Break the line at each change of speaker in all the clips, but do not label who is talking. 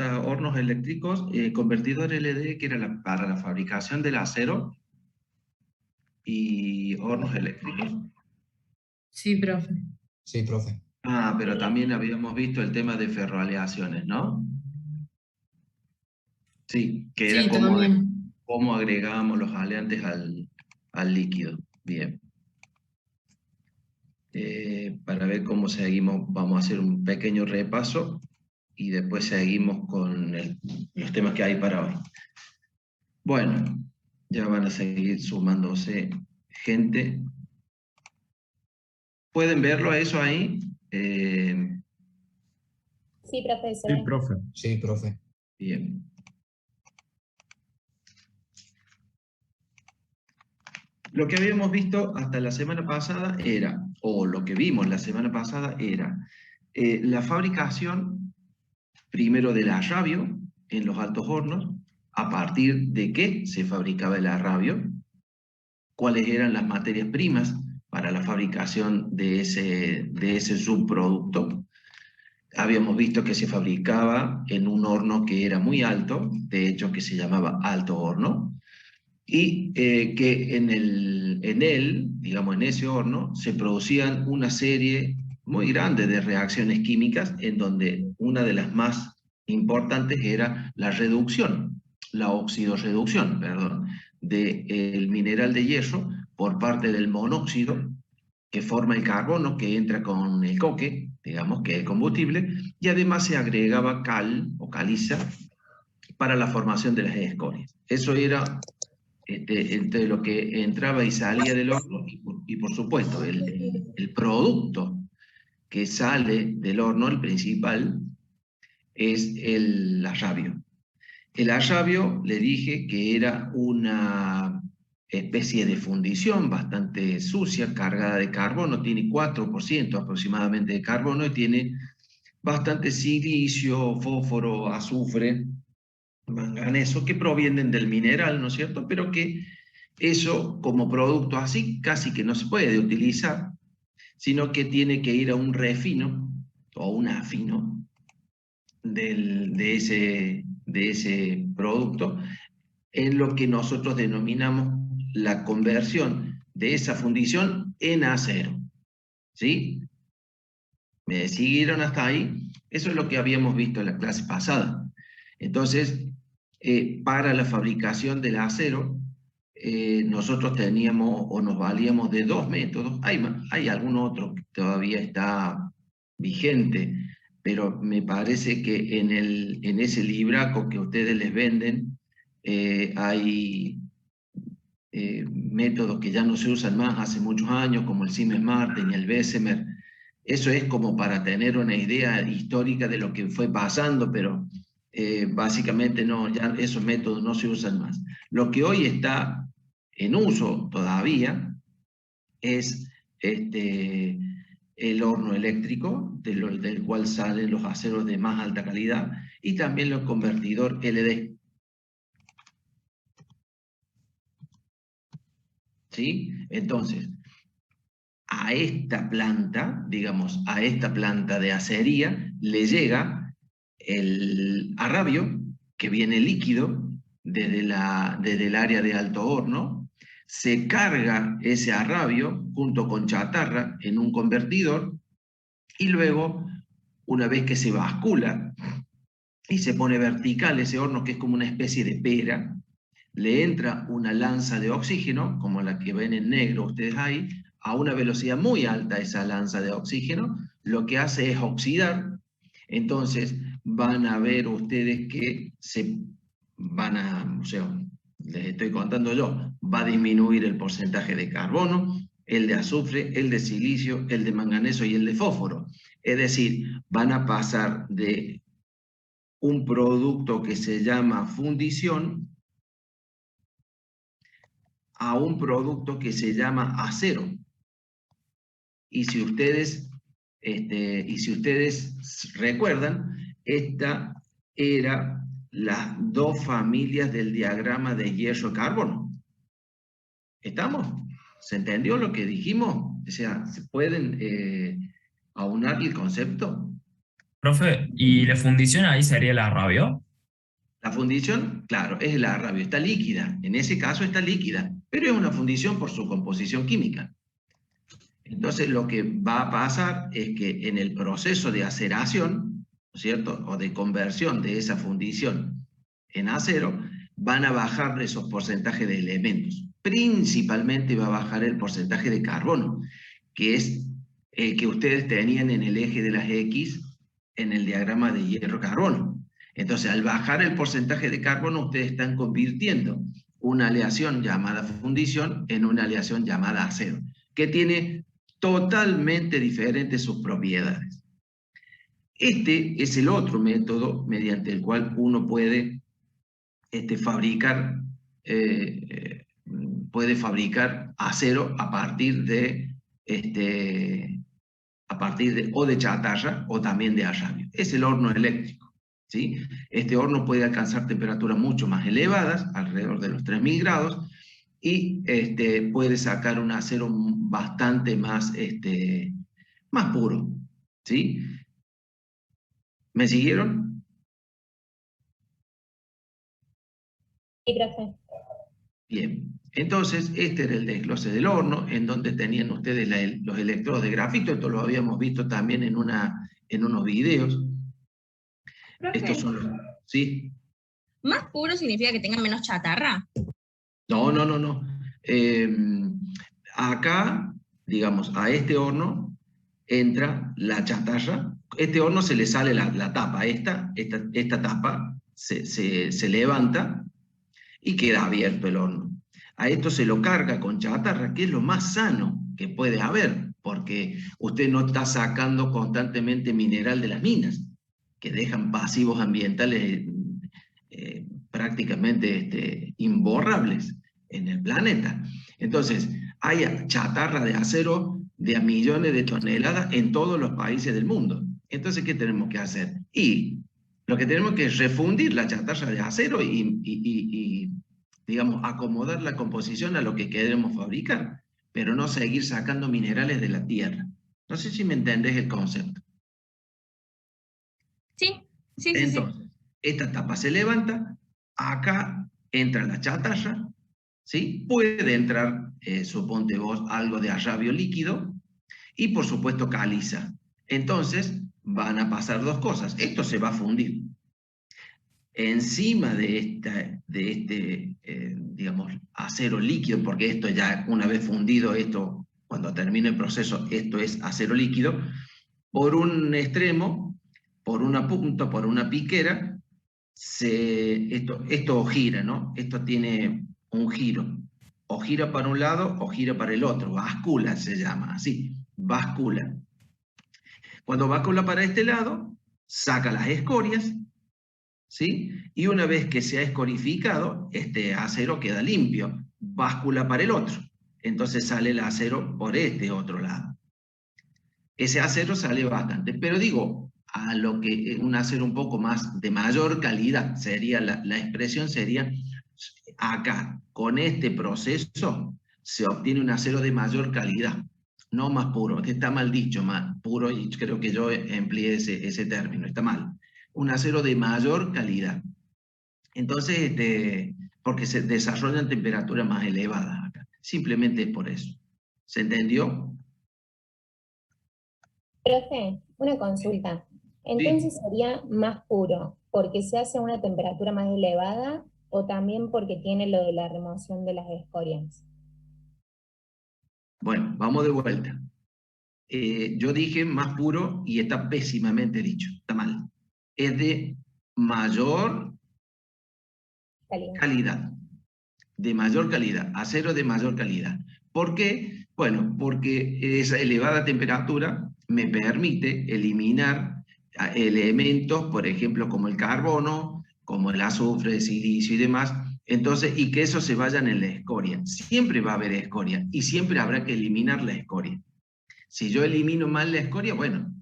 hasta hornos eléctricos, convertidor LD, que era para la fabricación del acero, y hornos eléctricos.
Sí, profe.
Sí, profe.
Ah, pero también habíamos visto el tema de ferroaleaciones, ¿no? Sí, que era
Sí, también.
cómo agregábamos los aleantes al líquido. Bien. Para ver cómo seguimos, vamos a hacer un pequeño repaso y después seguimos con los temas que hay para hoy. Bueno, ya van a seguir sumándose gente. ¿Pueden verlo eso ahí?
Sí, profe, se
Sí,
ve.
profe.
Sí, profe.
Bien. Lo que habíamos visto hasta la semana pasada era, o lo que vimos la semana pasada era, la fabricación primero del arrabio en los altos hornos, a partir de qué se fabricaba el arrabio, cuáles eran las materias primas para la fabricación de ese subproducto. Habíamos visto que se fabricaba en un horno que era muy alto, de hecho que se llamaba alto horno, y que digamos en ese horno, se producían una serie muy grande de reacciones químicas, en donde una de las más importantes era la reducción, la oxidorreducción, perdón, del mineral de hierro por parte del monóxido que forma el carbono que entra con el coque, digamos, que es el combustible, y además se agregaba cal o caliza para la formación de las escorias. Eso era entre lo que entraba y salía del horno, y por supuesto, el producto que sale del horno, el principal, es el arrabio. El arrabio, le dije que era una especie de fundición bastante sucia, cargada de carbono, tiene 4% aproximadamente de carbono y tiene bastante silicio, fósforo, azufre, manganeso, que provienen del mineral, ¿no es cierto? Pero que eso como producto así casi que no se puede utilizar, sino que tiene que ir a un refino o un afino de ese producto, en lo que nosotros denominamos la conversión de esa fundición en acero. ¿Sí? ¿Me siguieron hasta ahí? Eso es lo que habíamos visto en la clase pasada. Entonces, para la fabricación del acero, nosotros teníamos o nos valíamos de dos métodos. Hay algún otro que todavía está vigente, pero me parece que en ese libraco que ustedes les venden, hay métodos que ya no se usan más hace muchos años, como el Siemens Martin y el Bessemer. Eso es como para tener una idea histórica de lo que fue pasando, pero básicamente no, ya esos métodos no se usan más. Lo que hoy está en uso todavía es el horno eléctrico, del cual salen los aceros de más alta calidad, y también el convertidor LD. ¿Sí? Entonces, a esta planta, digamos, a esta planta de acería, le llega el arrabio, que viene líquido desde el área de alto horno, se carga ese arrabio junto con chatarra en un convertidor, y luego, una vez que se bascula y se pone vertical ese horno, que es como una especie de pera, le entra una lanza de oxígeno, como la que ven en negro ustedes ahí, a una velocidad muy alta esa lanza de oxígeno, lo que hace es oxidar. Entonces van a ver ustedes que o sea, les estoy contando yo, va a disminuir el porcentaje de carbono, el de azufre, el de silicio, el de manganeso y el de fósforo. Es decir, van a pasar de un producto que se llama fundición a un producto que se llama acero. Y si ustedes, recuerdan, esta era las dos familias del diagrama de hierro-carbono. ¿Estamos? ¿Se entendió lo que dijimos? O sea, ¿se pueden aunar el concepto?
Profe, ¿y la fundición ahí sería la rabio?
La fundición, claro, es la rabio, está líquida, en ese caso está líquida, pero es una fundición por su composición química. Entonces, lo que va a pasar es que en el proceso de aceración, ¿no es cierto?, o de conversión de esa fundición en acero, van a bajar esos porcentajes de elementos. Principalmente va a bajar el porcentaje de carbono, que es el que ustedes tenían en el eje de las X en el diagrama de hierro-carbono. Entonces, al bajar el porcentaje de carbono, ustedes están convirtiendo una aleación llamada fundición en una aleación llamada acero, que tiene totalmente diferentes sus propiedades. Este es el otro método mediante el cual uno puede fabricar, eh, puede fabricar acero a partir de o de chatarra o también de arrabio. Es el horno eléctrico, ¿sí? Este horno puede alcanzar temperaturas mucho más elevadas, alrededor de los 3000 grados, y puede sacar un acero bastante más, más puro, ¿sí? ¿Me siguieron?
Sí, profe.
Bien. Entonces, este era el desglose del horno, en donde tenían ustedes los electrodos de grafito. Esto lo habíamos visto también en unos videos. Estos
Profe,
son los... ¿Sí?
¿más puro significa que tenga menos chatarra?
No, no, no, no. Acá, digamos, a este horno entra la chatarra. Este horno se le sale la tapa, esta tapa se levanta y queda abierto el horno. A esto se lo carga con chatarra, que es lo más sano que puede haber, porque usted no está sacando constantemente mineral de las minas, que dejan pasivos ambientales prácticamente imborrables en el planeta. Entonces, hay chatarra de acero de a millones de toneladas en todos los países del mundo. Entonces, ¿qué tenemos que hacer? Y lo que tenemos que es refundir la chatarra de acero y digamos, acomodar la composición a lo que queremos fabricar, pero no seguir sacando minerales de la tierra. No sé si me entendés el concepto.
Sí, sí, sí, sí.
Entonces, esta tapa se levanta, acá entra la chatarra, ¿sí? Puede entrar, suponte vos, algo de arrabio líquido y por supuesto caliza. Entonces, van a pasar dos cosas. Esto se va a fundir. Encima digamos, acero líquido, porque esto ya una vez fundido, esto, cuando termine el proceso, esto es acero líquido, por un extremo, por una punta, por una piquera, esto gira, ¿no? Esto tiene un giro. O gira para un lado o gira para el otro. Báscula se llama, así, báscula. Cuando báscula para este lado, saca las escorias, ¿sí? Y una vez que se ha escorificado, este acero queda limpio, báscula para el otro. Entonces sale el acero por este otro lado. Ese acero sale bastante, pero digo, a lo que un acero un poco más de mayor calidad, sería la expresión sería, acá, con este proceso, se obtiene un acero de mayor calidad, no más puro, que está mal dicho, más puro, y creo que yo empleé ese término, está mal. Un acero de mayor calidad. Entonces, porque se desarrollan temperaturas más elevadas acá. Simplemente es por eso. ¿Se entendió?
Profe, una consulta.
Sí.
Entonces sería más puro porque se hace a una temperatura más elevada o también porque tiene lo de la remoción de las escorias.
Bueno, vamos de vuelta. Yo dije más puro y está pésimamente dicho, está mal. Es de mayor
Calidad.
calidad, de mayor calidad, acero de mayor calidad. ¿Por qué? Bueno, porque esa elevada temperatura me permite eliminar elementos, por ejemplo, como el carbono, como el azufre, el silicio y demás, entonces, y que eso se vayan en la escoria. Siempre va a haber escoria y siempre habrá que eliminar la escoria. Si yo elimino mal la escoria, bueno,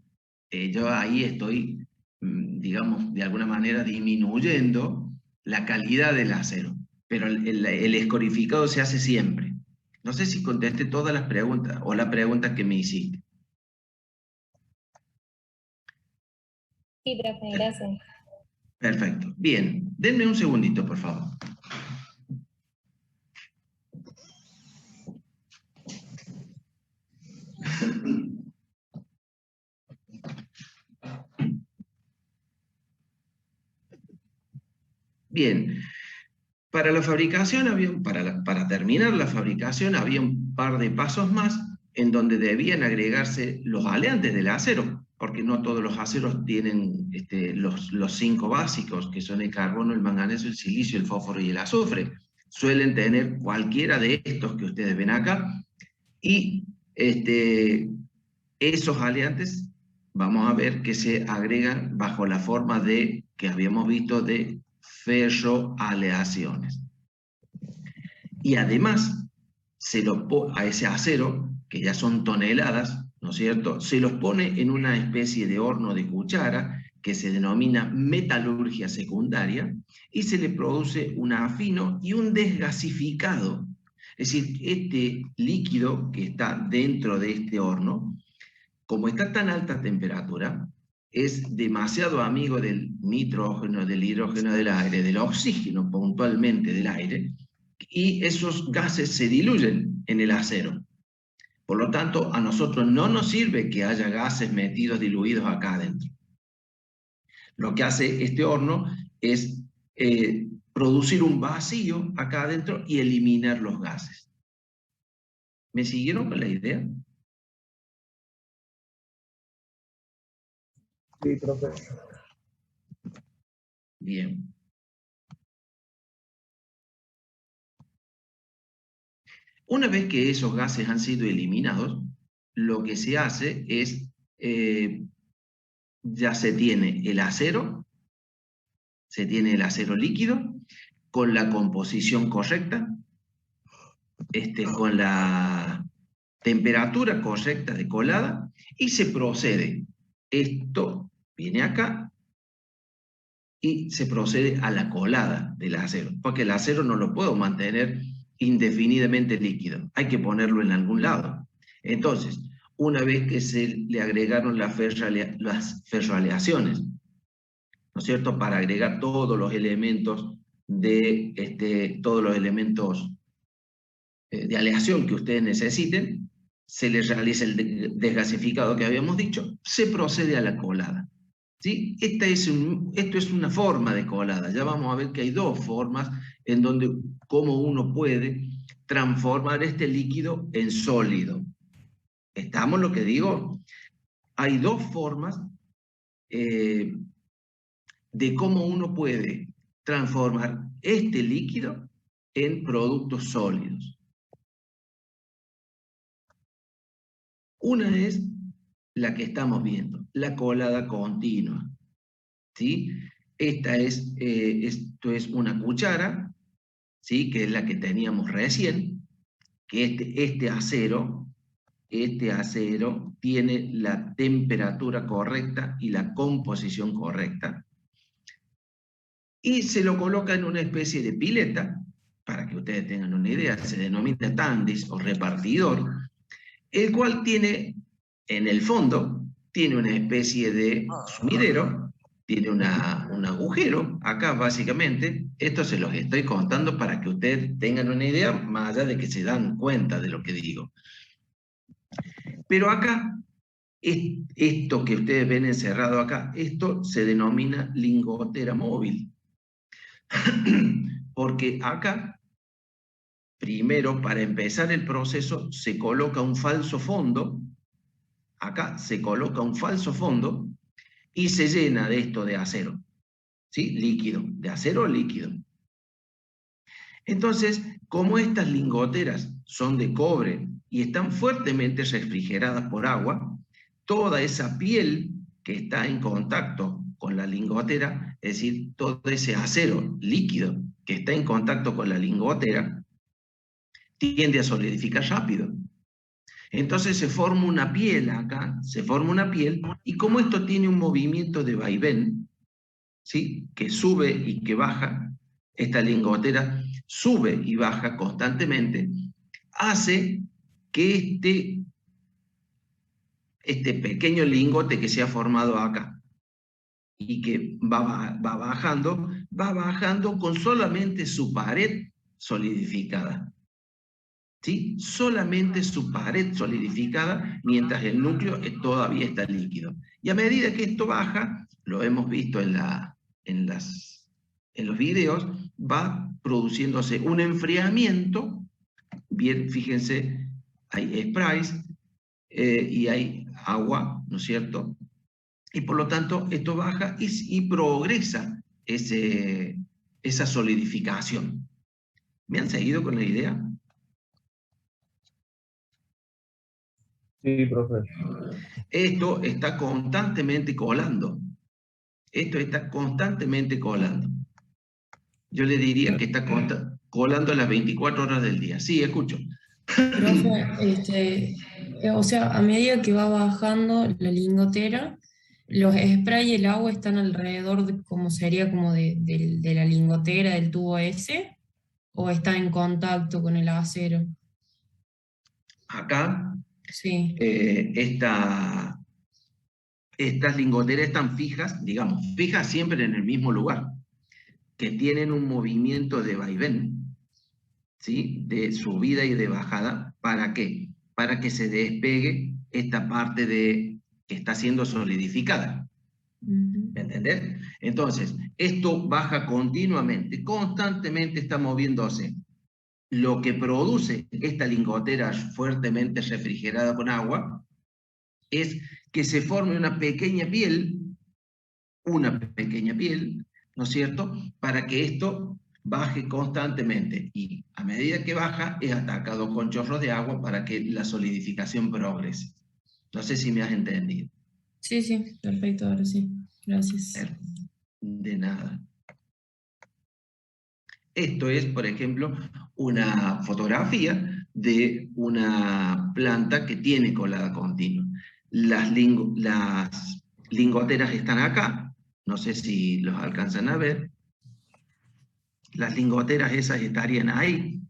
yo ahí estoy, digamos, de alguna manera disminuyendo la calidad del acero, pero el escorificado se hace siempre. No sé si contesté todas las preguntas o la pregunta que me hiciste.
Sí, profe, gracias.
Perfecto. Bien, denme un segundito, por favor. Bien, para la fabricación para terminar la fabricación había un par de pasos más en donde debían agregarse los aleantes del acero, porque no todos los aceros tienen los 5 básicos, que son el carbono, el manganeso, el silicio, el fósforo y el azufre. Suelen tener cualquiera de estos que ustedes ven acá, y esos aleantes vamos a ver que se agregan bajo la forma de, que habíamos visto, de ferroaleaciones. Y además, a ese acero, que ya son toneladas, ¿no es cierto?, se los pone en una especie de horno de cuchara que se denomina metalurgia secundaria, y se le produce un afino y un desgasificado. Es decir, este líquido que está dentro de este horno, como está a tan alta temperatura, es demasiado amigo del nitrógeno, del hidrógeno del aire, del oxígeno puntualmente del aire, y esos gases se diluyen en el acero. Por lo tanto, a nosotros no nos sirve que haya gases metidos, diluidos acá adentro. Lo que hace este horno es producir un vacío acá adentro y eliminar los gases. ¿Me siguieron con la idea?
Sí, profe.
Bien. Una vez que esos gases han sido eliminados, lo que se hace es, ya se tiene el acero líquido, con la composición correcta, con la temperatura correcta de colada, y se procede. Esto viene acá y se procede a la colada del acero, porque el acero no lo puedo mantener indefinidamente líquido, hay que ponerlo en algún lado. Entonces, una vez que se le agregaron las ferroaleaciones, ¿no es cierto?, para agregar todos los elementos de aleación que ustedes necesiten, se les realiza el desgasificado que habíamos dicho, se procede a la colada. ¿Sí? Esto es una forma de colada. Ya vamos a ver que hay dos formas en donde cómo uno puede transformar este líquido en sólido. ¿Estamos lo que digo? Hay dos formas de cómo uno puede transformar este líquido en productos sólidos. Una es la que estamos viendo, la colada continua. ¿Sí? Esto es una cuchara, ¿sí?, que es la que teníamos recién, que este acero tiene la temperatura correcta y la composición correcta, y se lo coloca en una especie de pileta, para que ustedes tengan una idea, se denomina tandis o repartidor, el cual tiene, en el fondo, tiene una especie de sumidero, tiene un agujero acá básicamente. Esto se los estoy contando para que ustedes tengan una idea, más allá de que se dan cuenta de lo que digo. Pero acá, esto que ustedes ven encerrado acá, esto se denomina lingotera móvil. Porque acá, primero, para empezar el proceso, se coloca un falso fondo. Acá se coloca un falso fondo y se llena de esto de acero, ¿sí? Líquido, de acero líquido. Entonces, como estas lingoteras son de cobre y están fuertemente refrigeradas por agua, toda esa piel que está en contacto con la lingotera, es decir, todo ese acero líquido que está en contacto con la lingotera, tiende a solidificar rápido. Entonces se forma una piel acá, se forma una piel, y como esto tiene un movimiento de vaivén, ¿sí?, que sube y que baja, esta lingotera sube y baja constantemente, hace que este pequeño lingote que se ha formado acá, y que va bajando con solamente su pared solidificada. ¿Sí? Solamente su pared solidificada, mientras el núcleo todavía está líquido. Y a medida que esto baja, lo hemos visto en los videos, va produciéndose un enfriamiento. Bien, fíjense, hay sprays y hay agua, ¿no es cierto? Y por lo tanto, esto baja y progresa esa solidificación. ¿Me han seguido con la idea?
Sí, profe.
Esto está constantemente colando. Esto está constantemente colando. Yo le diría que está colando las 24 horas del día. Sí, escucho.
Profe, o sea, a medida que va bajando la lingotera, los spray y el agua están alrededor de, como sería como de la lingotera, del tubo ese, o está en contacto con el acero.
Acá,
Sí.
estas lingoteras están fijas, digamos, fijas siempre en el mismo lugar, que tienen un movimiento de vaivén, ¿sí? De subida y de bajada. ¿Para qué? Para que se despegue esta parte que está siendo solidificada. ¿Me entendés? Entonces, esto baja continuamente, constantemente está moviéndose. Lo que produce esta lingotera fuertemente refrigerada con agua es que se forme una pequeña piel, ¿no es cierto?, para que esto baje constantemente. Y a medida que baja, es atacado con chorros de agua para que la solidificación progrese. No sé si me has entendido.
Sí, sí, perfecto, ahora sí. Gracias.
De nada. Esto es, por ejemplo, una fotografía de una planta que tiene colada continua. Las lingoteras están acá, no sé si los alcanzan a ver. Las lingoteras esas estarían ahí.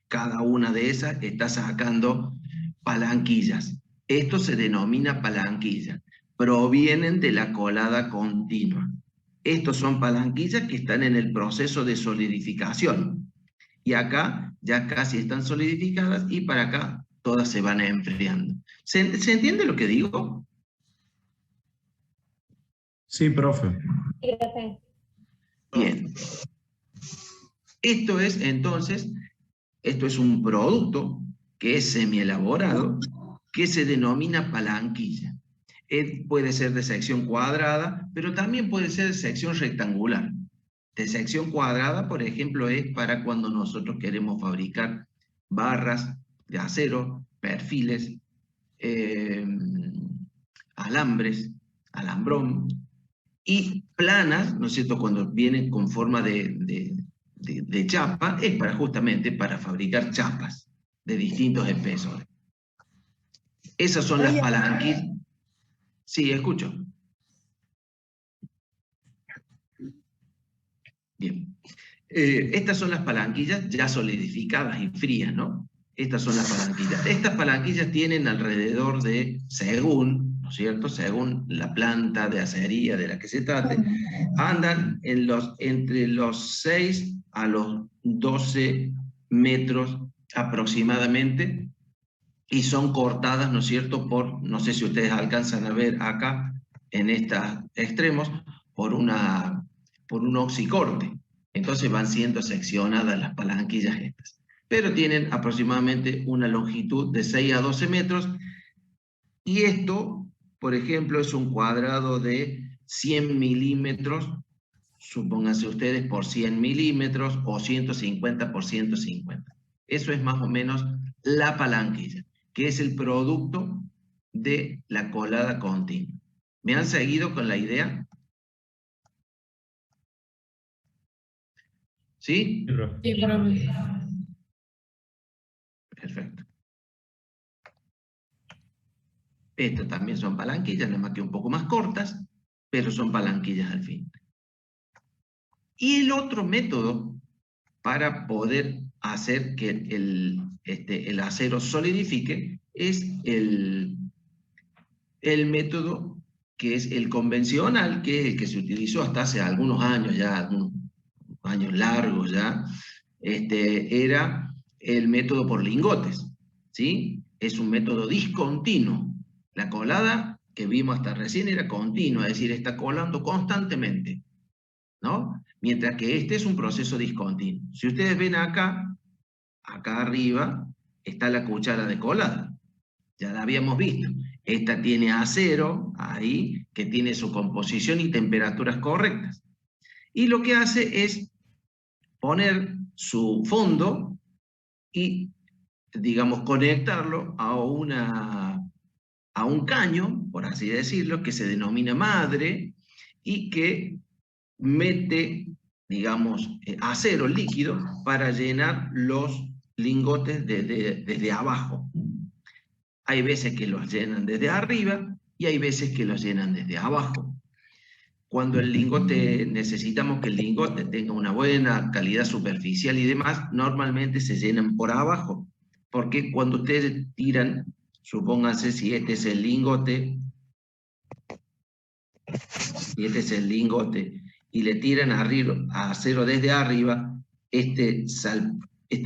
Cada una de esas está sacando palanquillas. Esto se denomina palanquilla. Provienen de la colada continua. Estos son palanquillas que están en el proceso de solidificación. Y acá ya casi están solidificadas y para acá todas se van enfriando. ¿Se entiende lo que digo?
Sí, profe.
Bien. Esto es entonces, esto es un producto que es semielaborado que se denomina palanquilla. Puede ser de sección cuadrada, pero también puede ser de sección rectangular. De sección cuadrada, por ejemplo, es para cuando nosotros queremos fabricar barras de acero, perfiles, alambres, alambrón, y planas, ¿no es cierto?, cuando vienen con forma de chapa, es justamente para fabricar chapas de distintos espesores. Esas son las palanquillas. Sí, escucho. Bien. Estas son las palanquillas ya solidificadas y frías, ¿no? Estas son las palanquillas. Estas palanquillas tienen alrededor de, según, ¿no es cierto?, según la planta de acería de la que se trate, andan entre los 6 a los 12 metros aproximadamente, y son cortadas, ¿no es cierto?, no sé si ustedes alcanzan a ver acá, en estos extremos, por un oxicorte. Entonces van siendo seccionadas las palanquillas estas. Pero tienen aproximadamente una longitud de 6 a 12 metros, y esto, por ejemplo, es un cuadrado de 100 milímetros, supónganse ustedes, por 100 milímetros, o 150 por 150. Eso es más o menos la palanquilla, que es el producto de la colada continua. ¿Me han seguido con la idea? ¿Sí?
Sí, profe.
Perfecto. Estas también son palanquillas, nada más que un poco más cortas, pero son palanquillas al fin. Y el otro método para poder hacer que el acero solidifique es el método que es el convencional, que es el que se utilizó hasta hace algunos años ya, algunos años largos ya, era el método por lingotes, ¿sí? Es un método discontinuo. La colada que vimos hasta recién era continua, es decir, está colando constantemente, ¿no? Mientras que este es un proceso discontinuo. Si ustedes ven acá arriba, está la cuchara de colada. Ya la habíamos visto. Esta tiene acero ahí, que tiene su composición y temperaturas correctas. Y lo que hace es poner su fondo y, digamos, conectarlo a un caño, por así decirlo, que se denomina madre y que mete, digamos, acero líquido para llenar los lingotes desde abajo. Hay veces que los llenan desde arriba y hay veces que los llenan desde abajo. Cuando el lingote, necesitamos que el lingote tenga una buena calidad superficial y demás, normalmente se llenan por abajo, porque cuando ustedes tiran, supónganse si este es el lingote, y le tiran a acero desde arriba, este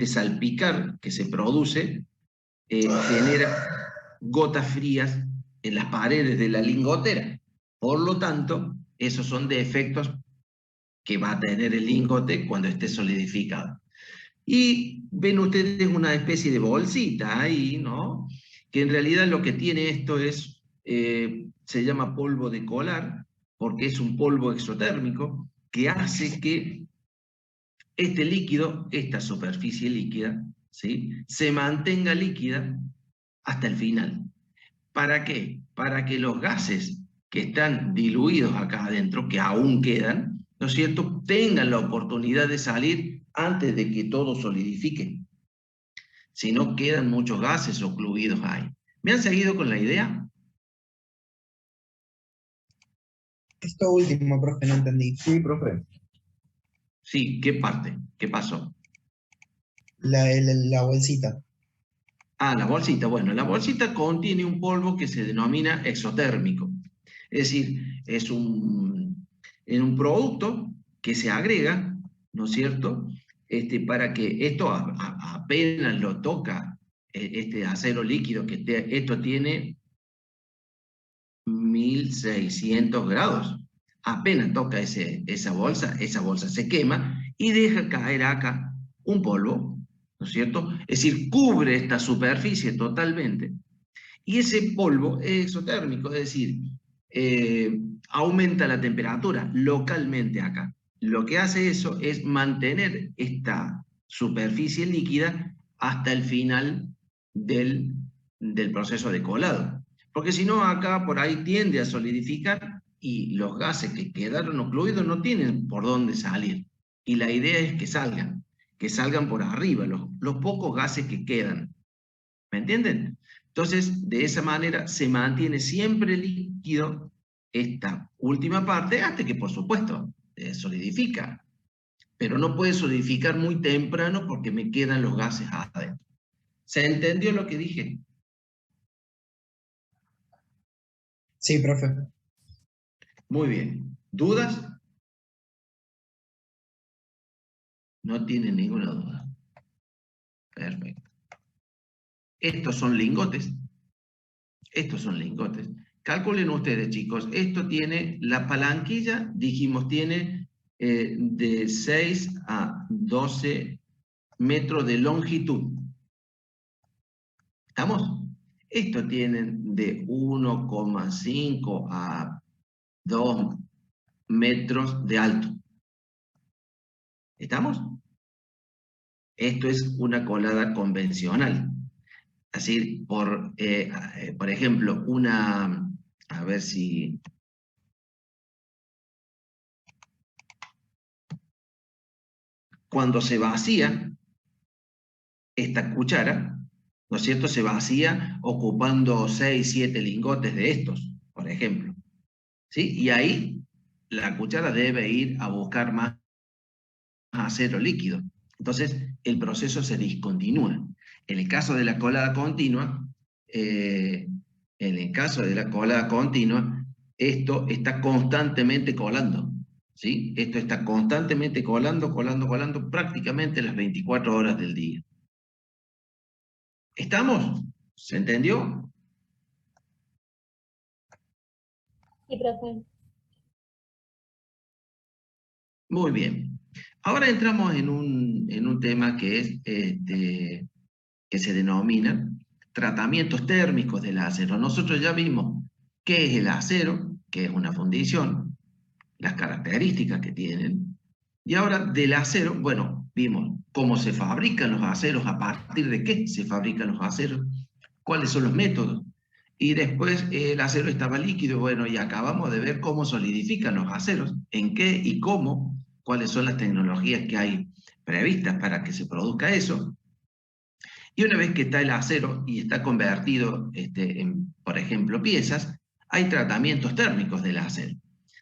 salpicar que se produce genera gotas frías en las paredes de la lingotera. Por lo tanto, esos son defectos que va a tener el lingote cuando esté solidificado. Y ven ustedes una especie de bolsita ahí, ¿no? Que en realidad lo que tiene esto es, se llama polvo de colar, porque es un polvo exotérmico que hace que este líquido, esta superficie líquida, ¿sí?, se mantenga líquida hasta el final. ¿Para qué? Para que los gases que están diluidos acá adentro, que aún quedan, ¿no es cierto?, tengan la oportunidad de salir antes de que todo solidifique. Si no, quedan muchos gases ocluidos ahí. ¿Me han seguido con la idea?
Esto último, profe, no entendí.
Sí, profe.
Sí, ¿qué parte? ¿Qué pasó?
La bolsita.
Ah, la bolsita. Bueno, la bolsita contiene un polvo que se denomina exotérmico. Es decir, es un producto que se agrega, ¿no es cierto?, para que esto apenas lo toca, este acero líquido, esto tiene 1600 grados. Apenas toca esa bolsa se quema y deja caer acá un polvo, ¿no es cierto? Es decir, cubre esta superficie totalmente. Y ese polvo es exotérmico, es decir, aumenta la temperatura localmente acá. Lo que hace eso es mantener esta superficie líquida hasta el final del proceso de colado. Porque si no, acá por ahí tiende a solidificar y los gases que quedaron ocluidos no tienen por dónde salir. Y la idea es que salgan por arriba, los pocos gases que quedan. ¿Me entienden? Entonces, de esa manera se mantiene siempre líquido esta última parte hasta que, por supuesto, solidifica. Pero no puede solidificar muy temprano porque me quedan los gases adentro. ¿Se entendió lo que dije?
Sí, profe.
Muy bien. ¿Dudas? No tienen ninguna duda. Perfecto. Estos son lingotes. Estos son lingotes. Calculen ustedes, chicos, esto tiene, la palanquilla, dijimos, tiene de 6 a 12 metros de longitud. ¿Estamos? Estos tienen de 1,5 a 2 metros de alto. ¿Estamos? Esto es una colada convencional. Así, por ejemplo, a ver si... Cuando se vacía esta cuchara, ¿no es cierto?, se vacía ocupando 6, 7 lingotes de estos, por ejemplo. ¿Sí? Y ahí la cuchara debe ir a buscar más acero líquido. Entonces, el proceso se discontinúa. En el caso de la colada continua, esto está constantemente colando, ¿sí? Esto está constantemente colando prácticamente las 24 horas del día. ¿Estamos? ¿Se entendió?
Sí, profe.
Muy bien. Ahora entramos en un tema que es, que se denomina tratamientos térmicos del acero. Nosotros ya vimos qué es el acero, que es una fundición, las características que tienen. Y ahora del acero, bueno, vimos cómo se fabrican los aceros, a partir de qué se fabrican los aceros, cuáles son los métodos. Y después el acero estaba líquido, bueno, y acabamos de ver cómo solidifican los aceros, en qué y cómo, cuáles son las tecnologías que hay previstas para que se produzca eso. Y una vez que está el acero y está convertido en, por ejemplo, piezas, hay tratamientos térmicos del acero.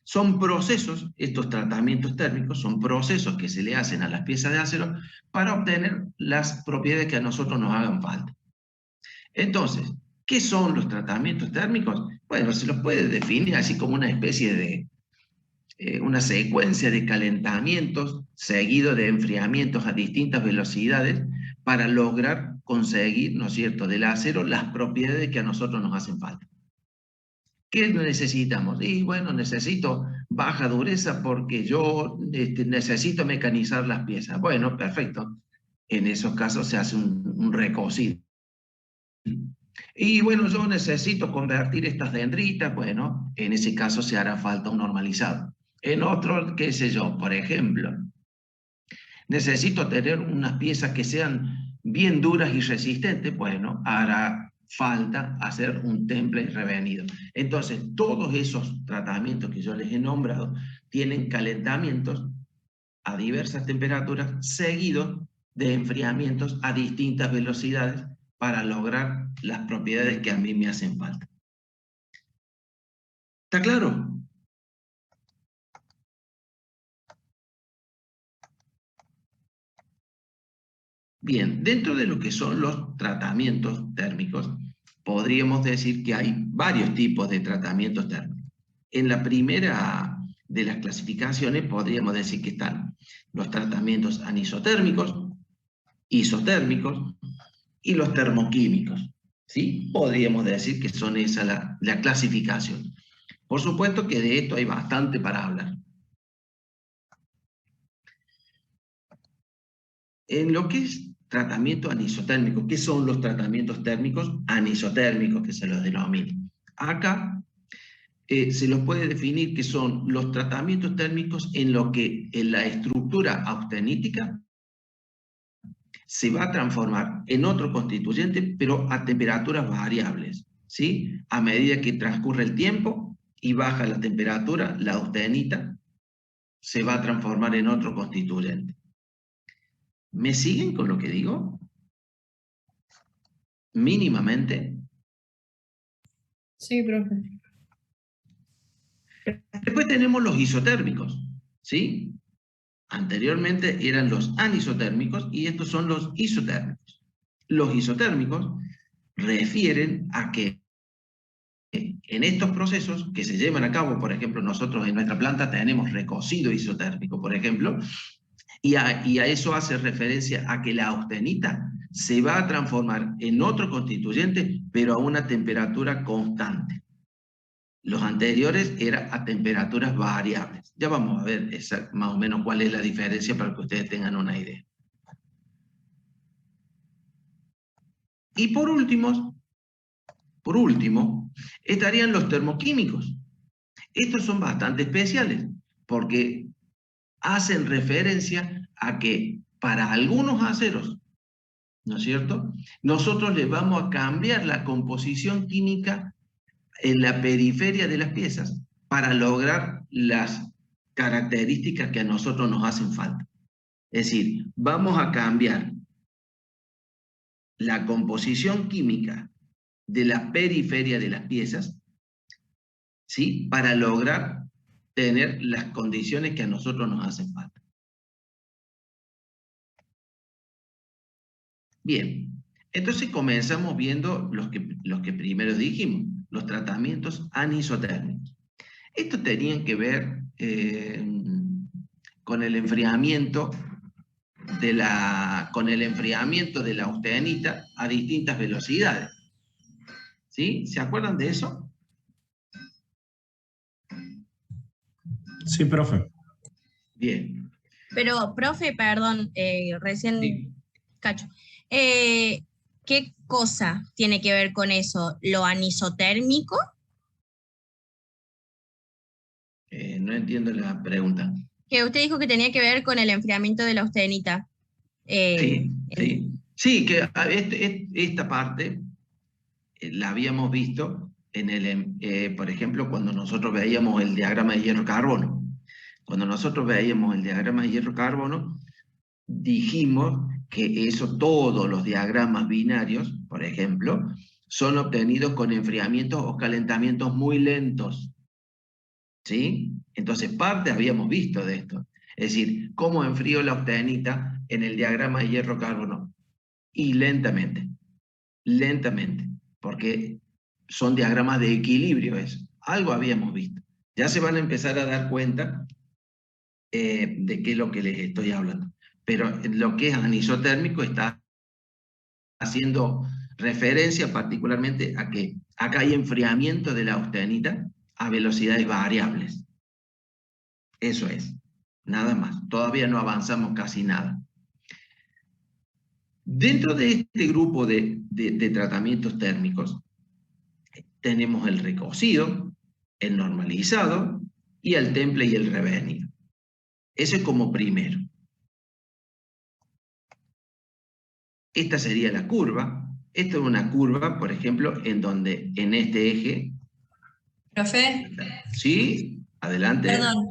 Son procesos, estos tratamientos térmicos, son procesos que se le hacen a las piezas de acero para obtener las propiedades que a nosotros nos hagan falta. Entonces, ¿qué son los tratamientos térmicos? Bueno, se los puede definir así como una especie de una secuencia de calentamientos seguido de enfriamientos a distintas velocidades para lograr conseguir, ¿no es cierto?, del acero las propiedades que a nosotros nos hacen falta. ¿Qué necesitamos? Y bueno, necesito baja dureza porque yo necesito mecanizar las piezas. Bueno, perfecto. En esos casos se hace un recocido. Y bueno, yo necesito convertir estas dendritas. Bueno, en ese caso se hará falta un normalizado. En otro, qué sé yo, por ejemplo, necesito tener unas piezas que sean bien duras y resistentes. Bueno, hará falta hacer un temple revenido. Entonces, todos esos tratamientos que yo les he nombrado tienen calentamientos a diversas temperaturas seguidos de enfriamientos a distintas velocidades para lograr las propiedades que a mí me hacen falta. ¿Está claro? Bien, dentro de lo que son los tratamientos térmicos, podríamos decir que hay varios tipos de tratamientos térmicos. En la primera de las clasificaciones podríamos decir que están los tratamientos anisotérmicos, isotérmicos y los termoquímicos. ¿Sí? Podríamos decir que son esa la clasificación. Por supuesto que de esto hay bastante para hablar. En lo que es tratamiento anisotérmico, ¿qué son los tratamientos térmicos anisotérmicos que se los denomina? Acá se los puede definir que son los tratamientos térmicos en lo que en la estructura austenítica se va a transformar en otro constituyente, pero a temperaturas variables, ¿sí? A medida que transcurre el tiempo y baja la temperatura, la austenita se va a transformar en otro constituyente. ¿Me siguen con lo que digo? Mínimamente.
Sí, profe.
Después tenemos los isotérmicos, ¿sí? Anteriormente eran los anisotérmicos y estos son los isotérmicos. Los isotérmicos refieren a que en estos procesos que se llevan a cabo, por ejemplo, nosotros en nuestra planta tenemos recocido isotérmico, por ejemplo, y a eso hace referencia a que la austenita se va a transformar en otro constituyente, pero a una temperatura constante. Los anteriores eran a temperaturas variables. Ya vamos a ver más o menos cuál es la diferencia para que ustedes tengan una idea. Y por último, estarían los termoquímicos. Estos son bastante especiales porque hacen referencia a que para algunos aceros, ¿no es cierto?, nosotros le vamos a cambiar la composición química en la periferia de las piezas para lograr las características que a nosotros nos hacen falta. Es decir, vamos a cambiar la composición química de la periferia de las piezas, ¿sí?, para lograr tener las condiciones que a nosotros nos hacen falta. Bien, entonces comenzamos viendo los que primero dijimos, los tratamientos anisotérmicos. Esto tenía que ver con el enfriamiento con el enfriamiento de la austenita a distintas velocidades. ¿Sí? ¿Se acuerdan de eso?
Sí, profe.
Bien.
Pero, profe, perdón, recién
Sí.
cacho. ¿Qué cosa tiene que ver con eso? ¿Lo anisotérmico?
No entiendo la pregunta.
Que usted dijo que tenía que ver con el enfriamiento de la austenita.
Sí, sí. Sí, que esta parte la habíamos visto por ejemplo, cuando nosotros veíamos el diagrama de hierro-carbono. Cuando nosotros veíamos el diagrama de hierro-carbono, dijimos que todos los diagramas binarios, por ejemplo, son obtenidos con enfriamientos o calentamientos muy lentos. ¿Sí? Entonces, parte habíamos visto de esto. Es decir, cómo enfrío la austenita en el diagrama de hierro-carbono. Y lentamente, porque son diagramas de equilibrio eso. Algo habíamos visto. Ya se van a empezar a dar cuenta de qué es lo que les estoy hablando. Pero lo que es anisotérmico está haciendo referencia particularmente a que acá hay enfriamiento de la austenita a velocidades variables. Eso es, nada más. Todavía no avanzamos casi nada. Dentro de este grupo de tratamientos térmicos, tenemos el recocido, el normalizado y el temple y el revenido. Eso es como primero. Esta sería la curva. Esta es una curva, por ejemplo, en donde en este eje...
Profe,
¿Sí? Adelante.
perdón.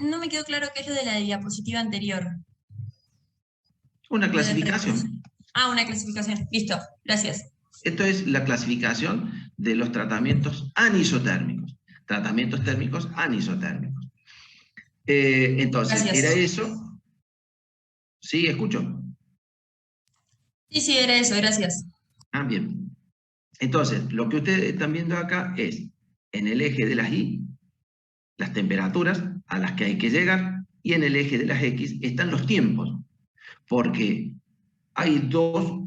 No me quedó claro qué es lo de la diapositiva anterior.
Una clasificación.
Una clasificación. Listo, gracias.
Esto es la clasificación de los tratamientos anisotérmicos. Tratamientos térmicos anisotérmicos. Entonces,
Gracias.
¿era eso? ¿Sí? ¿Escucho?
Sí, era eso, gracias.
Bien. Entonces, lo que ustedes están viendo acá es, en el eje de las Y, las temperaturas a las que hay que llegar, y en el eje de las X están los tiempos. Porque hay dos,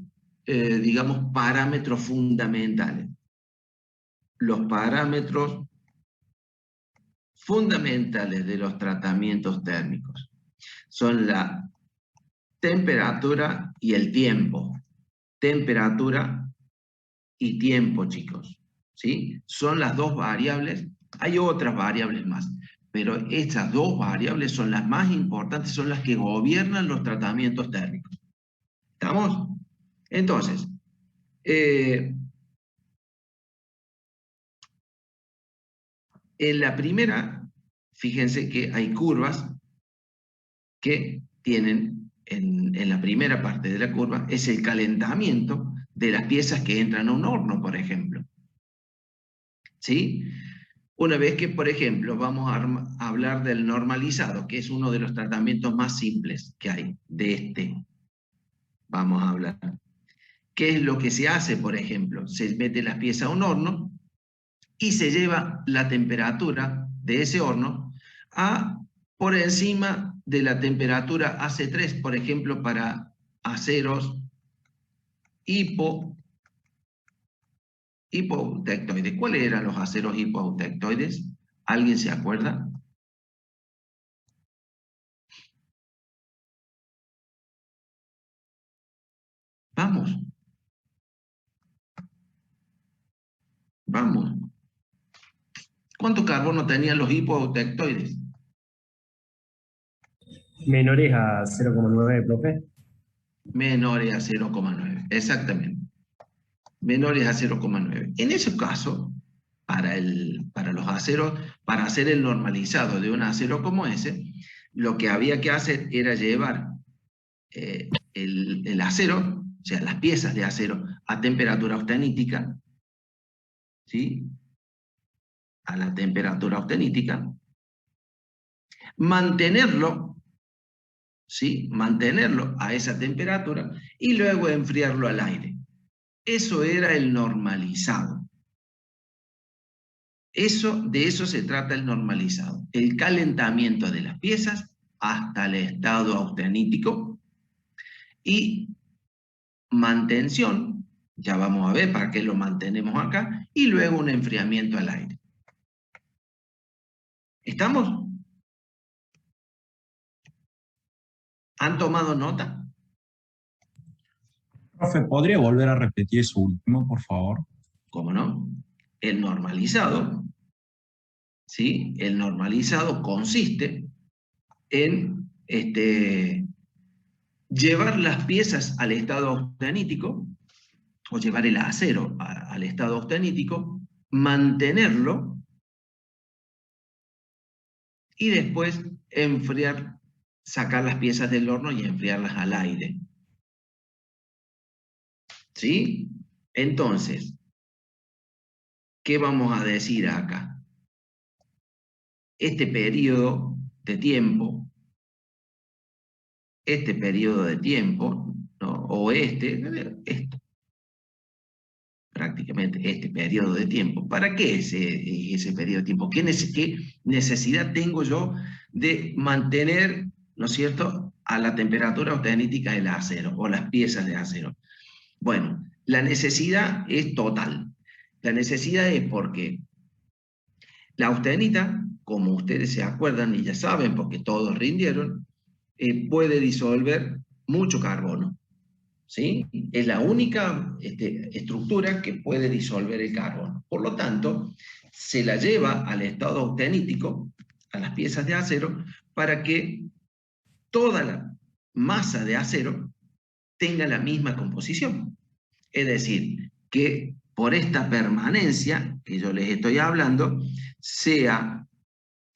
digamos, parámetros fundamentales. Los parámetros fundamentales de los tratamientos térmicos son la temperatura y el tiempo. Temperatura y tiempo, chicos. ¿Sí? Son las dos variables. Hay otras variables más, pero estas dos variables son las más importantes, son las que gobiernan los tratamientos térmicos. ¿Estamos? Entonces, en la primera, fíjense que hay curvas que tienen, en la primera parte de la curva, es el calentamiento de las piezas que entran a un horno, por ejemplo. ¿Sí? Una vez que, por ejemplo, vamos a hablar del normalizado, que es uno de los tratamientos más simples que hay, de este. Vamos a hablar. ¿Qué es lo que se hace, por ejemplo? Se mete las piezas a un horno y se lleva la temperatura de ese horno por encima de la temperatura AC3, por ejemplo, para aceros hipoautectoides. ¿Cuáles eran los aceros hipoautectoides? ¿Alguien se acuerda? Vamos. Vamos. ¿Cuánto carbono tenían los hipoautectoides?
Menores a 0,9, profe.
Menores a 0,9, exactamente. Menores a 0,9. En ese caso, para los aceros, para hacer el normalizado de un acero como ese, lo que había que hacer era llevar el acero, o sea, las piezas de acero, a temperatura austenítica, ¿sí? A la temperatura austenítica, mantenerlo, ¿sí? Mantenerlo a esa temperatura y luego enfriarlo al aire. Eso era el normalizado. De eso se trata el normalizado. El calentamiento de las piezas hasta el estado austenítico y mantención, ya vamos a ver para qué lo mantenemos acá, y luego un enfriamiento al aire. ¿Estamos? ¿Han tomado nota?
Profe, ¿podría volver a repetir eso último, por favor?
¿Cómo no? El normalizado, ¿sí? El normalizado consiste en llevar las piezas al estado austenítico, o llevar el acero al estado austenítico, mantenerlo y después enfriar, sacar las piezas del horno y enfriarlas al aire. ¿Sí? Entonces, ¿qué vamos a decir acá? Este periodo de tiempo, ¿no? O esto, prácticamente este periodo de tiempo. ¿Para qué ese periodo de tiempo? ¿Qué necesidad tengo yo de mantener, ¿no es cierto?, a la temperatura austenítica del acero o las piezas de acero? Bueno, la necesidad es total. La necesidad es porque la austenita, como ustedes se acuerdan y ya saben, porque todos rindieron, puede disolver mucho carbono. ¿Sí? Es la única estructura que puede disolver el carbono. Por lo tanto, se la lleva al estado austenítico, a las piezas de acero, para que toda la masa de acero tenga la misma composición. Es decir, que por esta permanencia que yo les estoy hablando, sea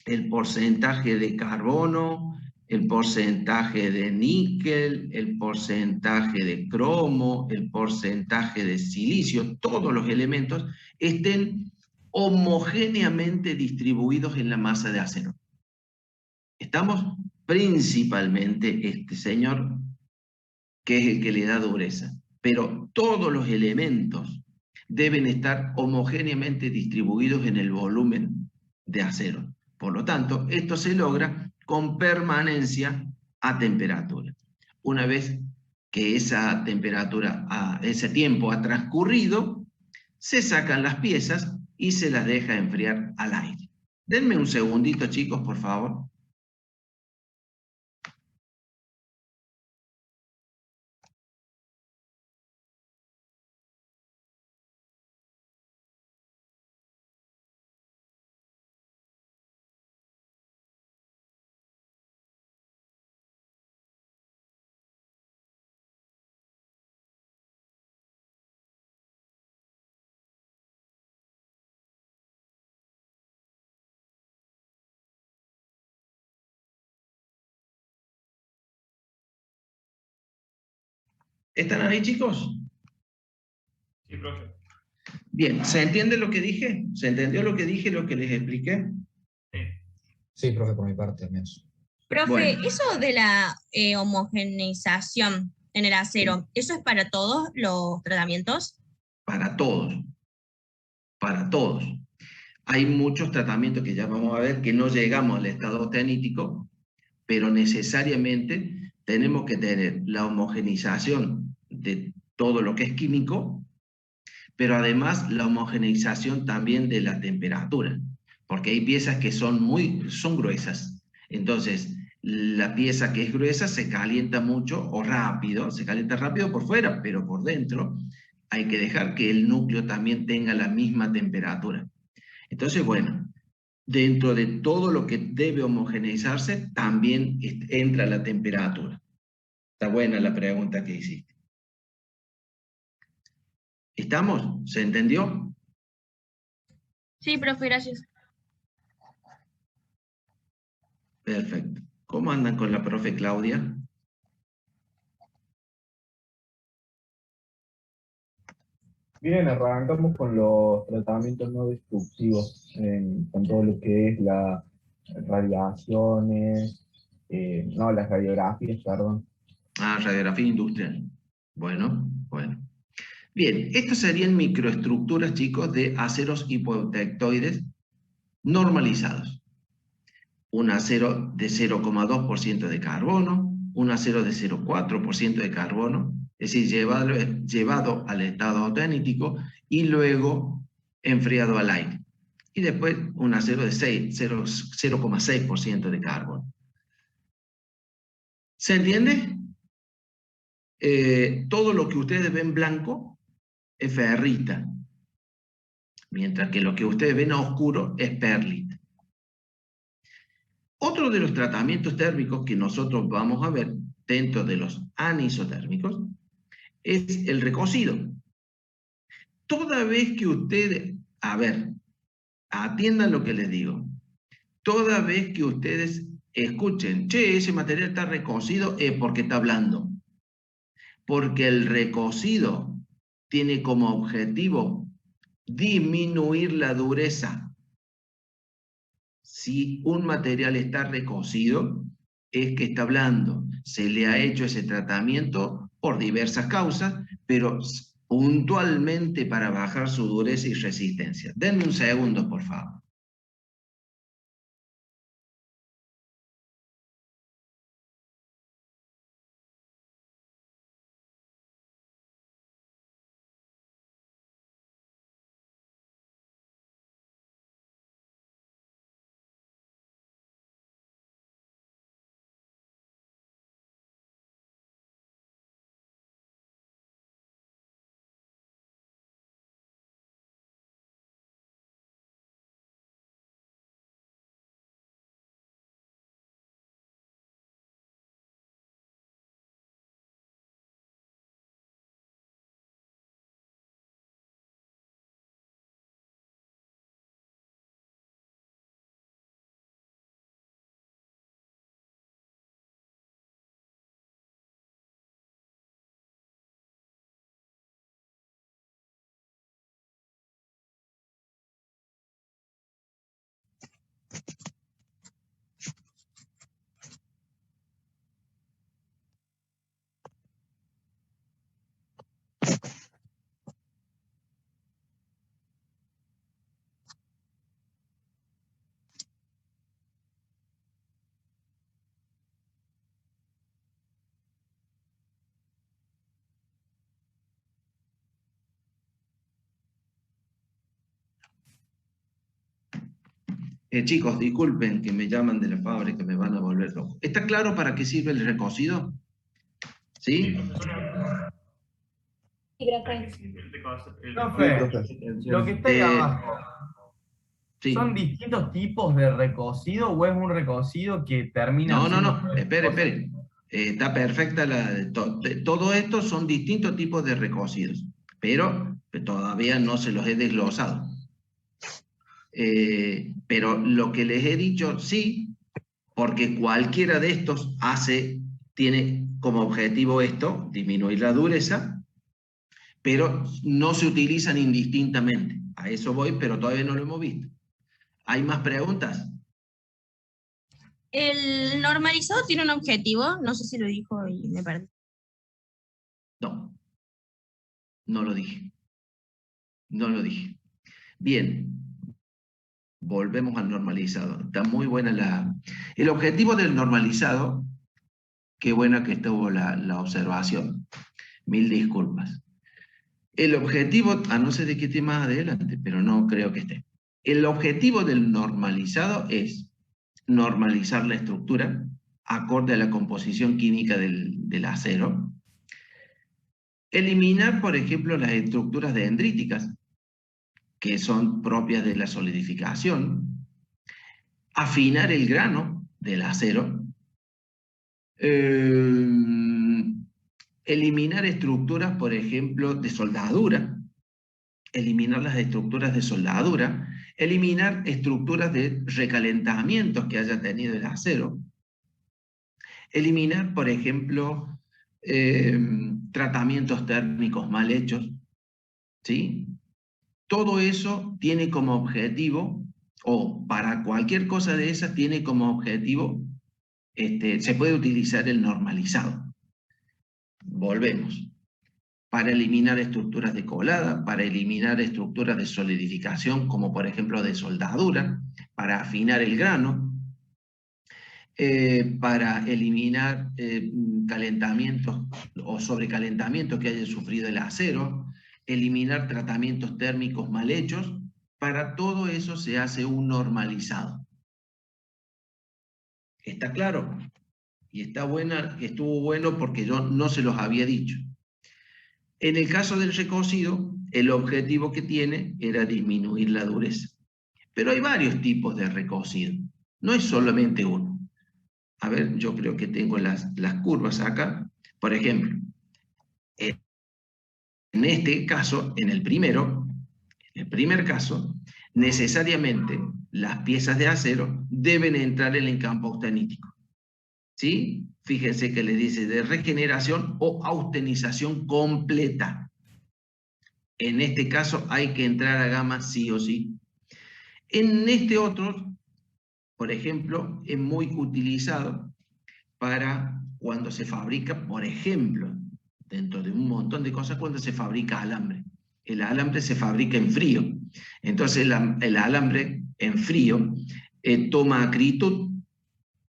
el porcentaje de carbono, el porcentaje de níquel, el porcentaje de cromo, el porcentaje de silicio, todos los elementos estén homogéneamente distribuidos en la masa de acero. Estamos principalmente este señor, que es el que le da dureza, pero todos los elementos deben estar homogéneamente distribuidos en el volumen de acero. Por lo tanto, esto se logra con permanencia a temperatura. Una vez que esa temperatura, ese tiempo ha transcurrido, se sacan las piezas y se las deja enfriar al aire. Denme un segundito, chicos, por favor. ¿Están ahí, chicos?
Sí, profe.
Bien, ¿se entiende lo que dije? ¿Se entendió lo que dije, lo que les expliqué?
Sí, profe, por mi parte, al menos.
Profe,
Bueno.
eso de la homogeneización en el acero, ¿eso es para todos los tratamientos?
Para todos. Para todos. Hay muchos tratamientos que ya vamos a ver que no llegamos al estado austenítico, pero necesariamente tenemos que tener la homogenización de todo lo que es químico, pero además la homogeneización también de la temperatura, porque hay piezas que son gruesas. Entonces, la pieza que es gruesa se calienta mucho o rápido, se calienta rápido por fuera, pero por dentro hay que dejar que el núcleo también tenga la misma temperatura. Entonces, bueno, dentro de todo lo que debe homogeneizarse, también entra la temperatura. Está buena la pregunta que hiciste. ¿Estamos? ¿Se entendió?
Sí, profe, gracias.
Perfecto. ¿Cómo andan con la profe Claudia?
Bien, arrancamos con los tratamientos no destructivos, con todo lo que es las radiaciones, las radiografías, perdón.
Ah, radiografía industrial. Bueno. Bien, estas serían microestructuras, chicos, de aceros hipoprotectoides normalizados. Un acero de 0,2% de carbono, un acero de 0,4% de carbono, es decir, llevado al estado auténtico y luego enfriado al aire. Y después un acero de 0,6% de carbono. ¿Se entiende? Todo lo que ustedes ven blanco es ferrita, mientras que lo que ustedes ven a oscuro es perlita. Otro de los tratamientos térmicos que nosotros vamos a ver dentro de los anisotérmicos es el recocido. Toda vez que ustedes, atiendan lo que les digo, toda vez que ustedes escuchen, che, ese material está recocido, es porque está blando. Porque el recocido tiene como objetivo disminuir la dureza. Si un material está recocido, es que está blando. Se le ha hecho ese tratamiento por diversas causas, pero puntualmente para bajar su dureza y resistencia. Denme un segundo, por favor. Chicos, disculpen que me llaman de la fábrica, me van a volver loco. ¿Está claro para qué sirve el recocido? ¿Sí?
Sí, profe.
Profe, lo que está ahí abajo,
sí.
¿son distintos tipos de recocido o es un recocido que termina...
No, espere. Está perfecta todo esto son distintos tipos de recocidos, pero todavía no se los he desglosado. Pero lo que les he dicho, sí, porque cualquiera de estos tiene como objetivo esto, disminuir la dureza, pero no se utilizan indistintamente. A eso voy, pero todavía no lo hemos visto. ¿Hay más preguntas?
¿El normalizado tiene un objetivo? No sé si lo dijo y me perdí.
No lo dije. No lo dije. Bien. Volvemos al normalizado. Está muy buena el objetivo del normalizado. Qué buena que estuvo la observación. Mil disculpas. El objetivo, a no ser de que esté más adelante, pero no creo que esté. El objetivo del normalizado es normalizar la estructura acorde a la composición química del acero. Eliminar, por ejemplo, las estructuras dendríticas, que son propias de la solidificación. Afinar el grano del acero. Eliminar estructuras, por ejemplo, de soldadura, eliminar las estructuras de soldadura, eliminar estructuras de recalentamientos que haya tenido el acero, eliminar, por ejemplo, tratamientos térmicos mal hechos, ¿sí? Todo eso tiene como objetivo, o para cualquier cosa de esas tiene como objetivo, se puede utilizar el normalizado. Volvemos. para eliminar estructuras de colada, para eliminar estructuras de solidificación, como por ejemplo de soldadura, para afinar el grano, para eliminar calentamientos o sobrecalentamientos que haya sufrido el acero, eliminar tratamientos térmicos mal hechos. Para todo eso se hace un normalizado. ¿Está claro? Y estuvo bueno porque yo no se los había dicho. En el caso del recocido, el objetivo que tiene era disminuir la dureza. Pero hay varios tipos de recocido, no es solamente uno. A ver, yo creo que tengo las curvas acá. Por ejemplo, en este caso, en el primer caso, necesariamente las piezas de acero deben entrar en el campo austenítico. ¿Sí? Fíjense que le dice de regeneración o austenización completa. En este caso hay que entrar a gama sí o sí. En este otro, por ejemplo, es muy utilizado para cuando se fabrica, por ejemplo, dentro de un montón de cosas, cuando se fabrica alambre. El alambre se fabrica en frío. Entonces el alambre en frío toma acritud.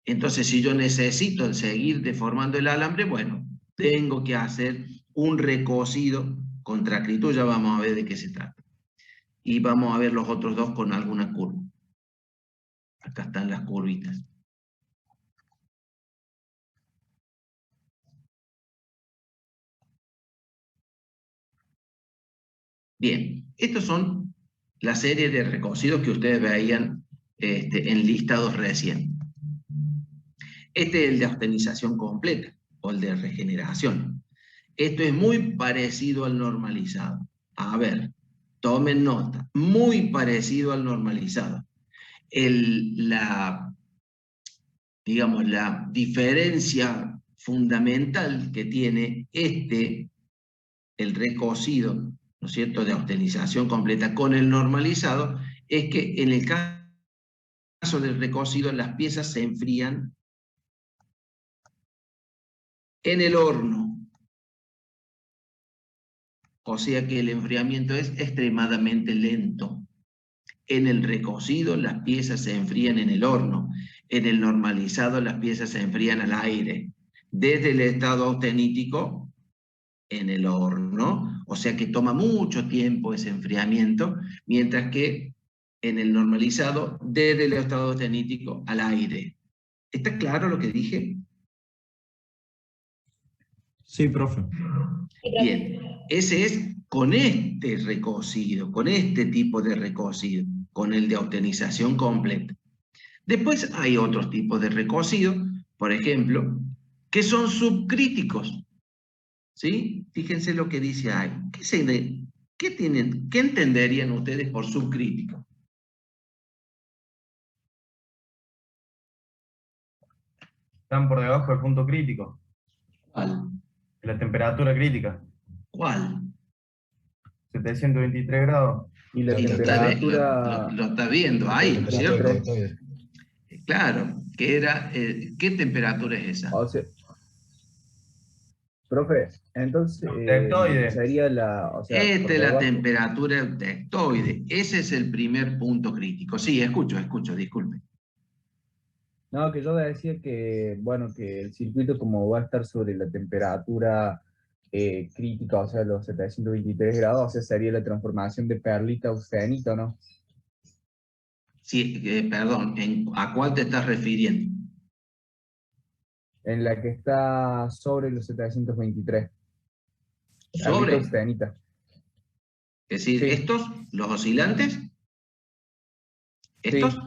Entonces si yo necesito seguir deformando el alambre, bueno, tengo que hacer un recocido contra acritud. Ya vamos a ver de qué se trata. Y vamos a ver los otros dos con alguna curva. Acá están las curvitas. Bien, estos son la serie de recocidos que ustedes veían en listados recién. Este es el de austenización completa o el de regeneración. Esto es muy parecido al normalizado. A ver, tomen nota, muy parecido al normalizado. Digamos, la diferencia fundamental que tiene el recocido, ¿no es cierto?, de austenización completa con el normalizado, es que en el caso del recocido las piezas se enfrían en el horno. O sea que el enfriamiento es extremadamente lento. En el recocido las piezas se enfrían en el horno. En el normalizado las piezas se enfrían al aire. Desde el estado austenítico en el horno, o sea que toma mucho tiempo ese enfriamiento, mientras que en el normalizado, desde el estado austenítico al aire. ¿Está claro lo que dije?
Sí, profe.
Bien, ese es con este recocido, con este tipo de recocido, con el de austenización completa. Después hay otros tipos de recocido, por ejemplo, que son subcríticos. ¿Sí? Fíjense lo que dice ahí. ¿Qué entenderían ustedes por subcrítico?
Están por debajo del punto crítico.
¿Cuál?
La temperatura crítica.
¿Cuál?
723 grados.
Y la
Y
temperatura...
lo está viendo ahí, ¿no es cierto?
Deltoide.
Claro, ¿qué temperatura es esa?
O sea, profe, entonces
Deltoide.
sería la... O sea,
Esta
por
es la
debajo.
temperatura deltoide. Ese es el primer punto crítico. Sí, escucho, disculpe.
No, que yo decía que, bueno, que el circuito como va a estar sobre la temperatura crítica, o sea, los 723 grados, o sea, sería la transformación de perlita a austenita, ¿no?
Sí, perdón, ¿a cuál te estás refiriendo?
En la que está sobre los 723.
¿Sobre?
Perlita austenita.
Es decir,
Sí.
¿estos, los oscilantes? ¿Estos?
Sí.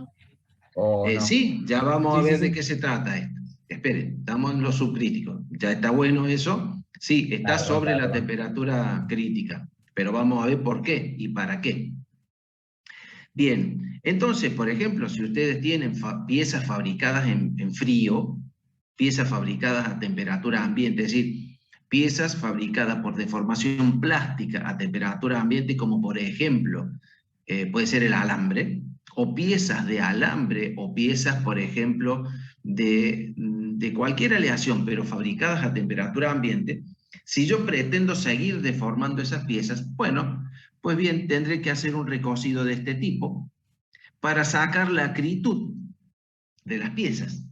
¿O no?
Sí, ya vamos
Sí,
a ver
sí,
de
sí.
qué se trata esto. Esperen, estamos en los subcríticos. ¿Ya está bueno eso? Sí, está
Perdón,
sobre la
perdón.
temperatura crítica, pero vamos a ver por qué y para qué. Bien, entonces, por ejemplo, si ustedes tienen piezas fabricadas en frío, piezas fabricadas a temperatura ambiente, es decir, piezas fabricadas por deformación plástica a temperatura ambiente, como por ejemplo, puede ser el alambre, o piezas de alambre, o piezas, por ejemplo, de cualquier aleación, pero fabricadas a temperatura ambiente, Si yo pretendo seguir deformando esas piezas, bueno, pues bien, tendré que hacer un recocido de este tipo para sacar la acritud de las piezas.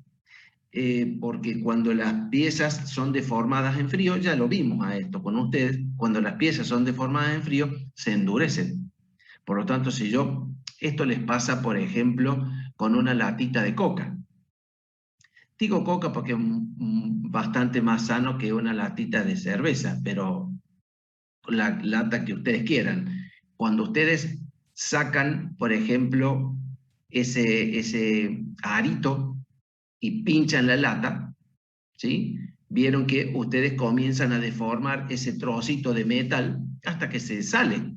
Porque cuando las piezas son deformadas en frío, ya lo vimos a esto con ustedes, cuando las piezas son deformadas en frío, se endurecen. Por lo tanto, si yo, esto les pasa, por ejemplo, con una latita de coca. Digo coca porque es bastante más sano que una latita de cerveza, pero la lata que ustedes quieran. Cuando ustedes sacan, por ejemplo, ese arito y pinchan la lata, ¿sí? Vieron que ustedes comienzan a deformar ese trocito de metal hasta que se sale.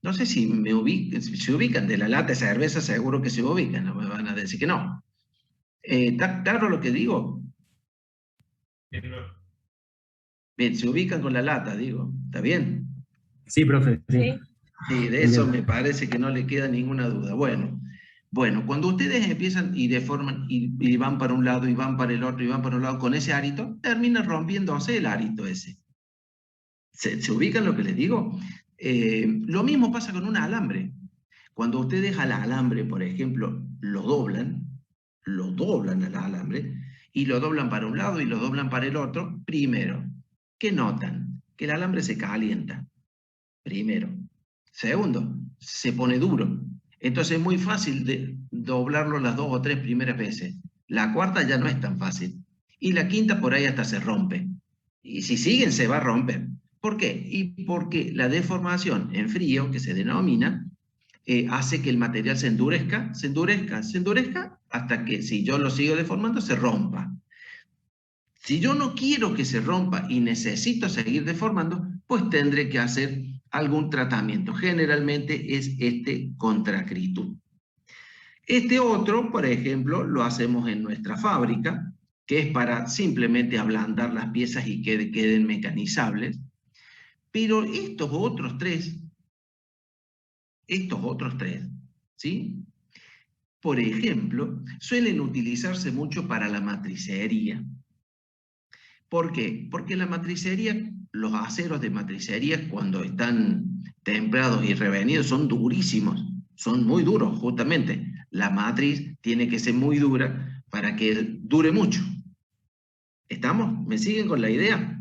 No sé si se ubican de la lata de cerveza, seguro que se ubican, no me van a decir que no. ¿Está claro lo que digo? Bien, se ubican con la lata, digo. ¿Está bien?
Sí, profe. Sí.
Sí, de eso me parece que no le queda ninguna duda. Bueno, cuando ustedes empiezan y deforman y van para un lado y van para el otro y van para un lado con ese arito, termina rompiéndose el arito ese. ¿Se ubican lo que les digo? Lo mismo pasa con un alambre. Cuando ustedes al alambre, por ejemplo, lo doblan al alambre y lo doblan para un lado y lo doblan para el otro, primero, ¿qué notan? Que el alambre se calienta. Primero. Segundo, se pone duro. Entonces es muy fácil de doblarlo las 2 o 3 primeras veces. La cuarta ya no es tan fácil. Y la quinta por ahí hasta se rompe. Y si siguen se va a romper. ¿Por qué? Y porque la deformación en frío, que se denomina, hace que el material se endurezca, hasta que si yo lo sigo deformando se rompa. Si yo no quiero que se rompa y necesito seguir deformando, pues tendré que hacer algún tratamiento. Generalmente es este contra acritud. Este otro, por ejemplo, lo hacemos en nuestra fábrica, que es para simplemente ablandar las piezas y que queden mecanizables. Pero estos otros tres, ¿sí? Por ejemplo, suelen utilizarse mucho para la matricería. ¿Por qué? Porque la matricería, los aceros de matricería, cuando están templados y revenidos, son durísimos, son muy duros, justamente. La matriz tiene que ser muy dura para que dure mucho. ¿Estamos? ¿Me siguen con la idea?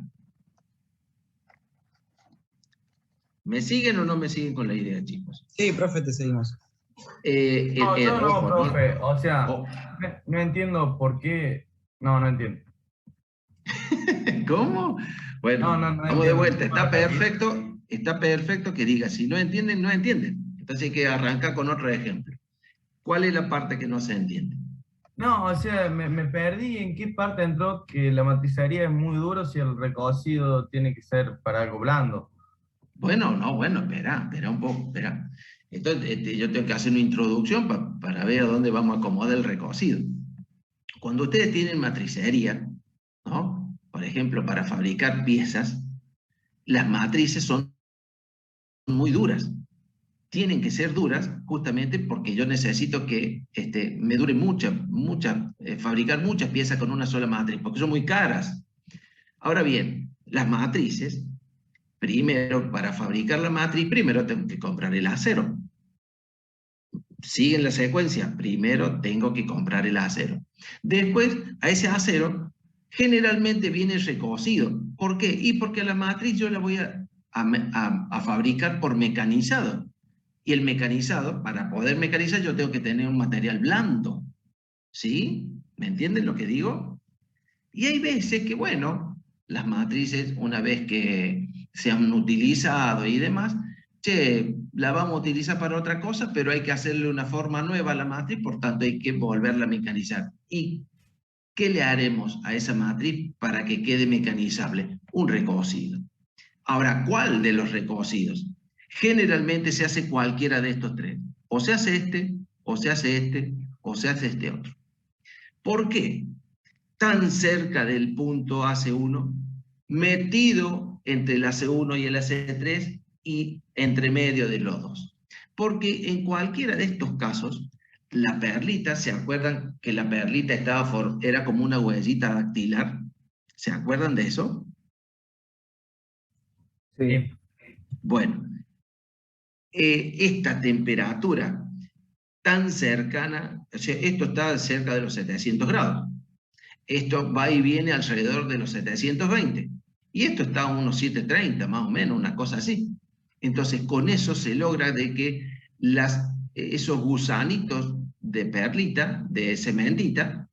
¿Me siguen o no me siguen con la idea, chicos?
Sí, profe, te seguimos.
No, profe, o sea, no entiendo por qué. No entiendo.
¿Cómo? Bueno, vamos de vuelta. Está perfecto que diga, si no entienden, no entienden. Entonces hay que arrancar con otro ejemplo. ¿Cuál es la parte que no se entiende?
No, o sea, me perdí en qué parte entró que la matricería es muy duro si el recocido tiene que ser para algo blando.
Bueno, espera un poco, espera. Entonces, yo tengo que hacer una introducción para ver a dónde vamos a acomodar el recocido. Cuando ustedes tienen matricería, ¿no? Por ejemplo, para fabricar piezas, las matrices son muy duras. Tienen que ser duras justamente porque yo necesito que me dure fabricar muchas piezas con una sola matriz, porque son muy caras. Ahora bien, las matrices, primero, para fabricar la matriz, primero tengo que comprar el acero. Siguen la secuencia. Primero tengo que comprar el acero. Después, a ese acero generalmente viene recocido. ¿Por qué? Y porque la matriz yo la voy a fabricar por mecanizado. Y el mecanizado, para poder mecanizar, yo tengo que tener un material blando. ¿Sí? ¿Me entienden lo que digo? Y hay veces que, bueno, las matrices, una vez que se han utilizado y demás, la vamos a utilizar para otra cosa, pero hay que hacerle una forma nueva a la matriz, por tanto hay que volverla a mecanizar. ¿Y qué le haremos a esa matriz para que quede mecanizable? Un recocido. Ahora, ¿cuál de los recocidos? Generalmente se hace cualquiera de estos tres. O se hace este, o se hace este, o se hace este otro. ¿Por qué? Tan cerca del punto AC1, metido entre el AC1 y el AC3 y entre medio de los dos. Porque en cualquiera de estos casos, la perlita, ¿se acuerdan que la perlita era como una huellita dactilar? ¿Se acuerdan de eso?
Sí.
Bueno, esta temperatura tan cercana, o sea, esto está cerca de los 700 grados. Esto va y viene alrededor de los 720. Y esto está a unos 730, más o menos, una cosa así. Entonces, con eso se logra de que esos gusanitos de perlita, de cementita,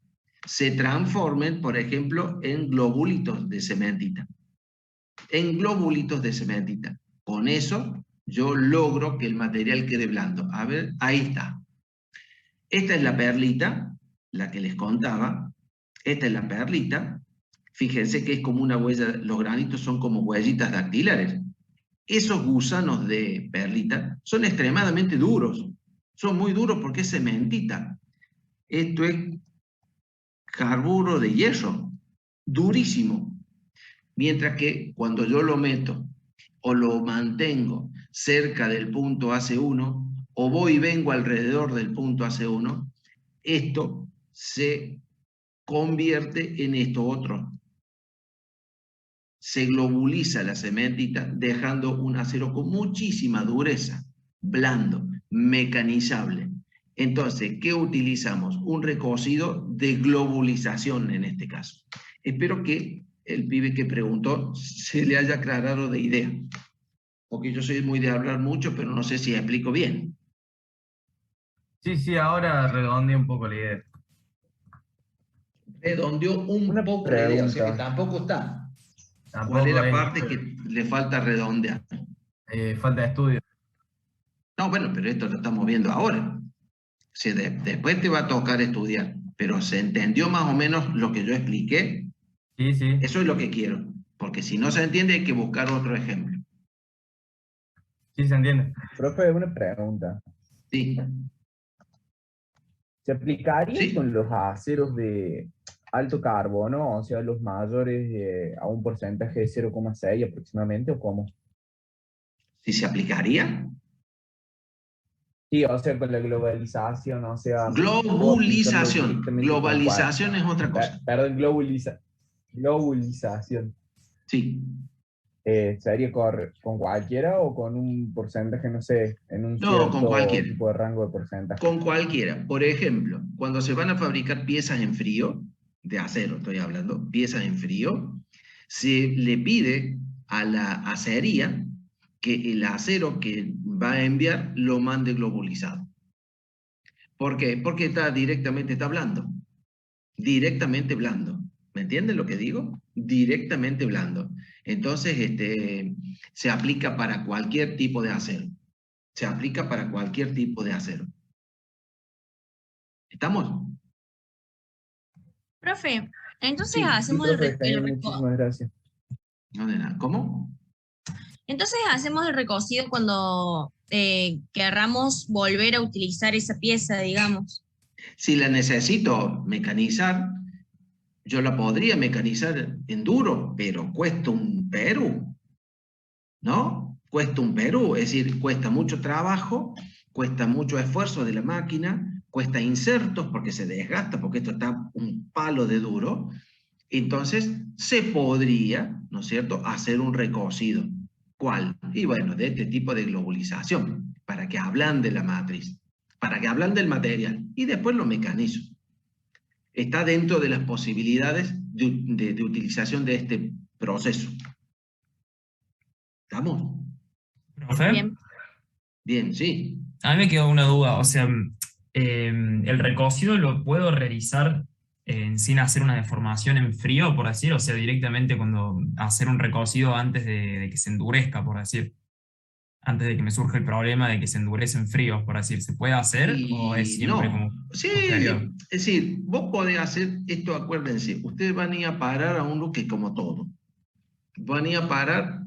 se transformen, por ejemplo, en globulitos de cementita. En globulitos de cementita. Con eso, yo logro que el material quede blando. A ver, ahí está. Esta es la perlita, la que les contaba. Esta es la perlita. Fíjense que es como una huella, los granitos son como huellitas dactilares. Esos gusanos de perlita son extremadamente duros. Son muy duros porque es cementita. Esto es carburo de hierro, durísimo. Mientras que cuando yo lo meto o lo mantengo cerca del punto AC1 o voy y vengo alrededor del punto AC1, esto se convierte en esto otro. Se globuliza la cementita dejando un acero con muchísima dureza, blando, mecanizable. Entonces, ¿qué utilizamos? Un recocido de globulización en este caso. Espero que el pibe que preguntó se le haya aclarado de idea. Porque yo soy muy de hablar mucho, pero no sé si explico bien.
Sí, ahora redondeé un poco la idea.
Redondeó un poco la idea, o sea que tampoco está. ¿Cuál es la parte que le falta redondear?
Falta de estudio.
No, bueno, pero esto lo estamos viendo ahora. O sea, después te va a tocar estudiar, pero ¿se entendió más o menos lo que yo expliqué?
Sí.
Eso es lo que quiero, porque si no se entiende hay que buscar otro ejemplo.
Sí, se entiende.
Profe, una pregunta.
Sí.
¿Se aplicaría con los aceros de alto carbono, o sea, los mayores a un porcentaje de 0,6 aproximadamente, o cómo?
¿Si se aplicaría?
Sí, o sea, con la globalización, o sea...
Globalización. Globalización es otra cosa.
Perdón, globalización.
Sí.
¿Sería con cualquiera o con un porcentaje, no sé, en un
No, con cualquiera.
tipo de rango de porcentaje?
Con cualquiera. Por ejemplo, cuando se van a fabricar piezas en frío, de acero estoy hablando, piezas en frío, se le pide a la acería que el acero que va a enviar lo mande globalizado. ¿Por qué? Porque está blando. Directamente blando. ¿Me entienden lo que digo? Directamente blando. Entonces, se aplica para cualquier tipo de acero. Se aplica para cualquier tipo de acero. ¿Estamos?
Profe, entonces
Sí,
hacemos
muchísimas gracias.
No de nada. ¿Cómo?
Entonces hacemos el recocido cuando querramos volver a utilizar esa pieza, digamos.
Si la necesito mecanizar, yo la podría mecanizar en duro, pero cuesta un Perú, ¿no? Cuesta un Perú, es decir, cuesta mucho trabajo, cuesta mucho esfuerzo de la máquina, cuesta insertos porque se desgasta, porque esto está un palo de duro. Entonces, se podría, ¿no es cierto?, hacer un recocido. ¿Cuál? Y bueno, de este tipo de globalización, para que ablande la matriz, para que ablande el material, y después lo mecanizo. Está dentro de las posibilidades de utilización de este proceso. ¿Estamos?
¿Profe?
Bien.
Bien, sí.
A mí me quedó una duda, o sea, ¿el recocido lo puedo realizar sin hacer una deformación en frío, por decir? O sea, directamente cuando hacer un recocido antes de que se endurezca, por decir. Antes de que me surja el problema de que se endurece en frío, por decir. ¿Se puede hacer o es siempre
no.
como
Sí,
posterior?
es decir, vos podés hacer esto, acuérdense, ustedes van a ir a parar a un lugar que como todo. Van a ir a parar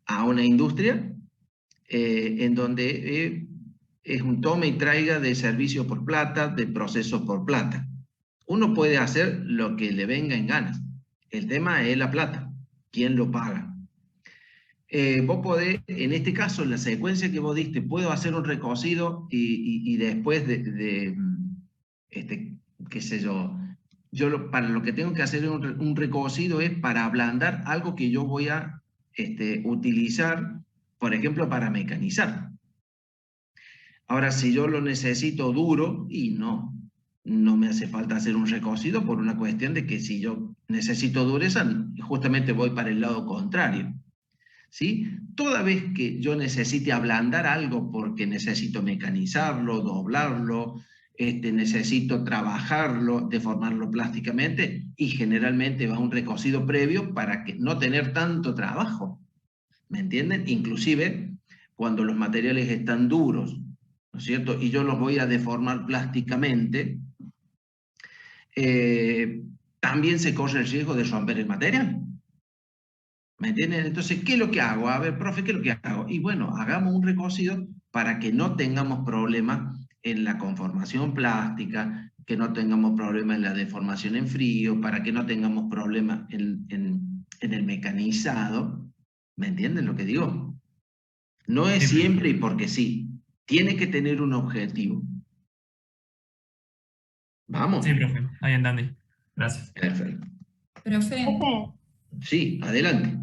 a una industria en donde es un tome y traiga de servicio por plata, de procesos por plata. Uno puede hacer lo que le venga en ganas. El tema es la plata. ¿Quién lo paga? Vos podés, en este caso, en la secuencia que vos diste, puedo hacer un recocido y después qué sé yo, para lo que tengo que hacer un recocido es para ablandar algo que yo voy a utilizar, por ejemplo, para mecanizar. Ahora, si yo lo necesito duro, y no me hace falta hacer un recocido por una cuestión de que si yo necesito dureza, justamente voy para el lado contrario. ¿Sí? Toda vez que yo necesite ablandar algo porque necesito mecanizarlo, doblarlo, necesito trabajarlo, deformarlo plásticamente, y generalmente va un recocido previo para que no tener tanto trabajo. ¿Me entienden? Inclusive cuando los materiales están duros, ¿no es cierto? Y yo los voy a deformar plásticamente, también se corre el riesgo de romper el material. ¿Me entienden? Entonces, ¿qué es lo que hago? A ver, profe, ¿qué es lo que hago? Y bueno, hagamos un recocido para que no tengamos problemas en la conformación plástica, que no tengamos problemas en la deformación en frío, para que no tengamos problemas en el mecanizado. ¿Me entienden lo que digo? No es siempre y porque sí. Tiene que tener un objetivo. ¿Vamos?
Sí, profe. Ahí entendí. Gracias.
Perfecto.
Profe,
Sí, adelante.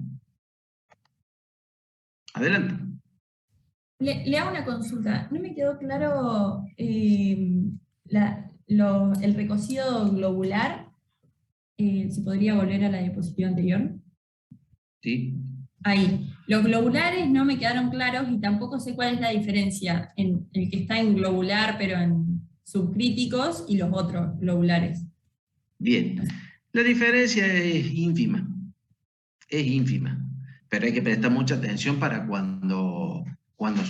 Adelante.
le hago una consulta. No me quedó claro el recocido globular. ¿Se podría volver a la diapositiva anterior?
Sí.
Ahí. Los globulares no me quedaron claros y tampoco sé cuál es la diferencia en el que está en globular, pero en subcríticos, y los otros globulares.
Bien. La diferencia es ínfima. Es ínfima. Pero hay que prestar mucha atención para cuando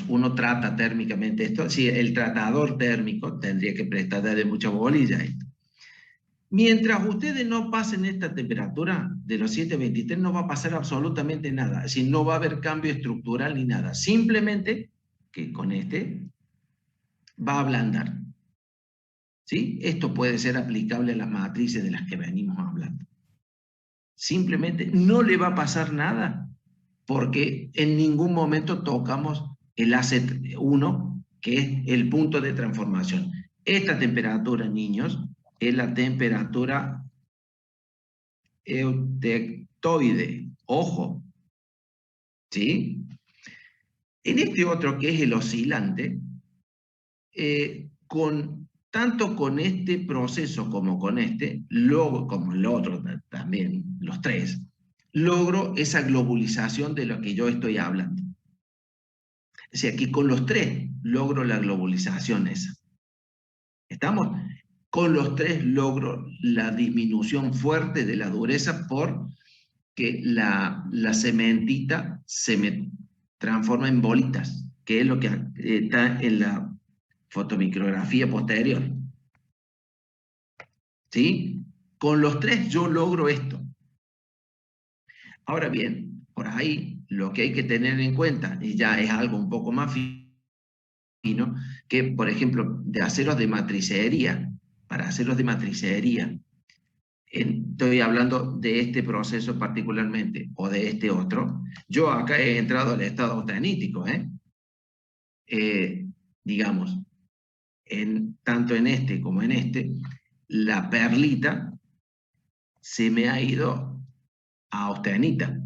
uno trata térmicamente esto. Sí, el tratador térmico tendría que prestarle mucha bolilla a esto. Mientras ustedes no pasen esta temperatura de los 723, no va a pasar absolutamente nada. Es decir, no va a haber cambio estructural ni nada. Simplemente que con este va a ablandar. ¿Sí? Esto puede ser aplicable a las matrices de las que venimos hablando. Simplemente no le va a pasar nada porque en ningún momento tocamos el AC1, que es el punto de transformación. Esta temperatura, niños, es la temperatura eutectoide. Ojo. ¿Sí? En este otro, que es el oscilante, tanto con este proceso como con este, como el otro también, los tres, logro esa globulización de lo que yo estoy hablando. O sea, que con los tres logro la globalización esa. ¿Estamos? Con los tres logro la disminución fuerte de la dureza porque la cementita se me transforma en bolitas, que es lo que está en la fotomicrografía posterior. ¿Sí? Con los tres yo logro esto. Ahora bien, por ahí lo que hay que tener en cuenta, y ya es algo un poco más fino, que por ejemplo, de aceros de matricería, para aceros de matricería, estoy hablando de este proceso particularmente, o de este otro, yo acá he entrado al estado austenítico, digamos, tanto en este como en este, la perlita se me ha ido a austenita.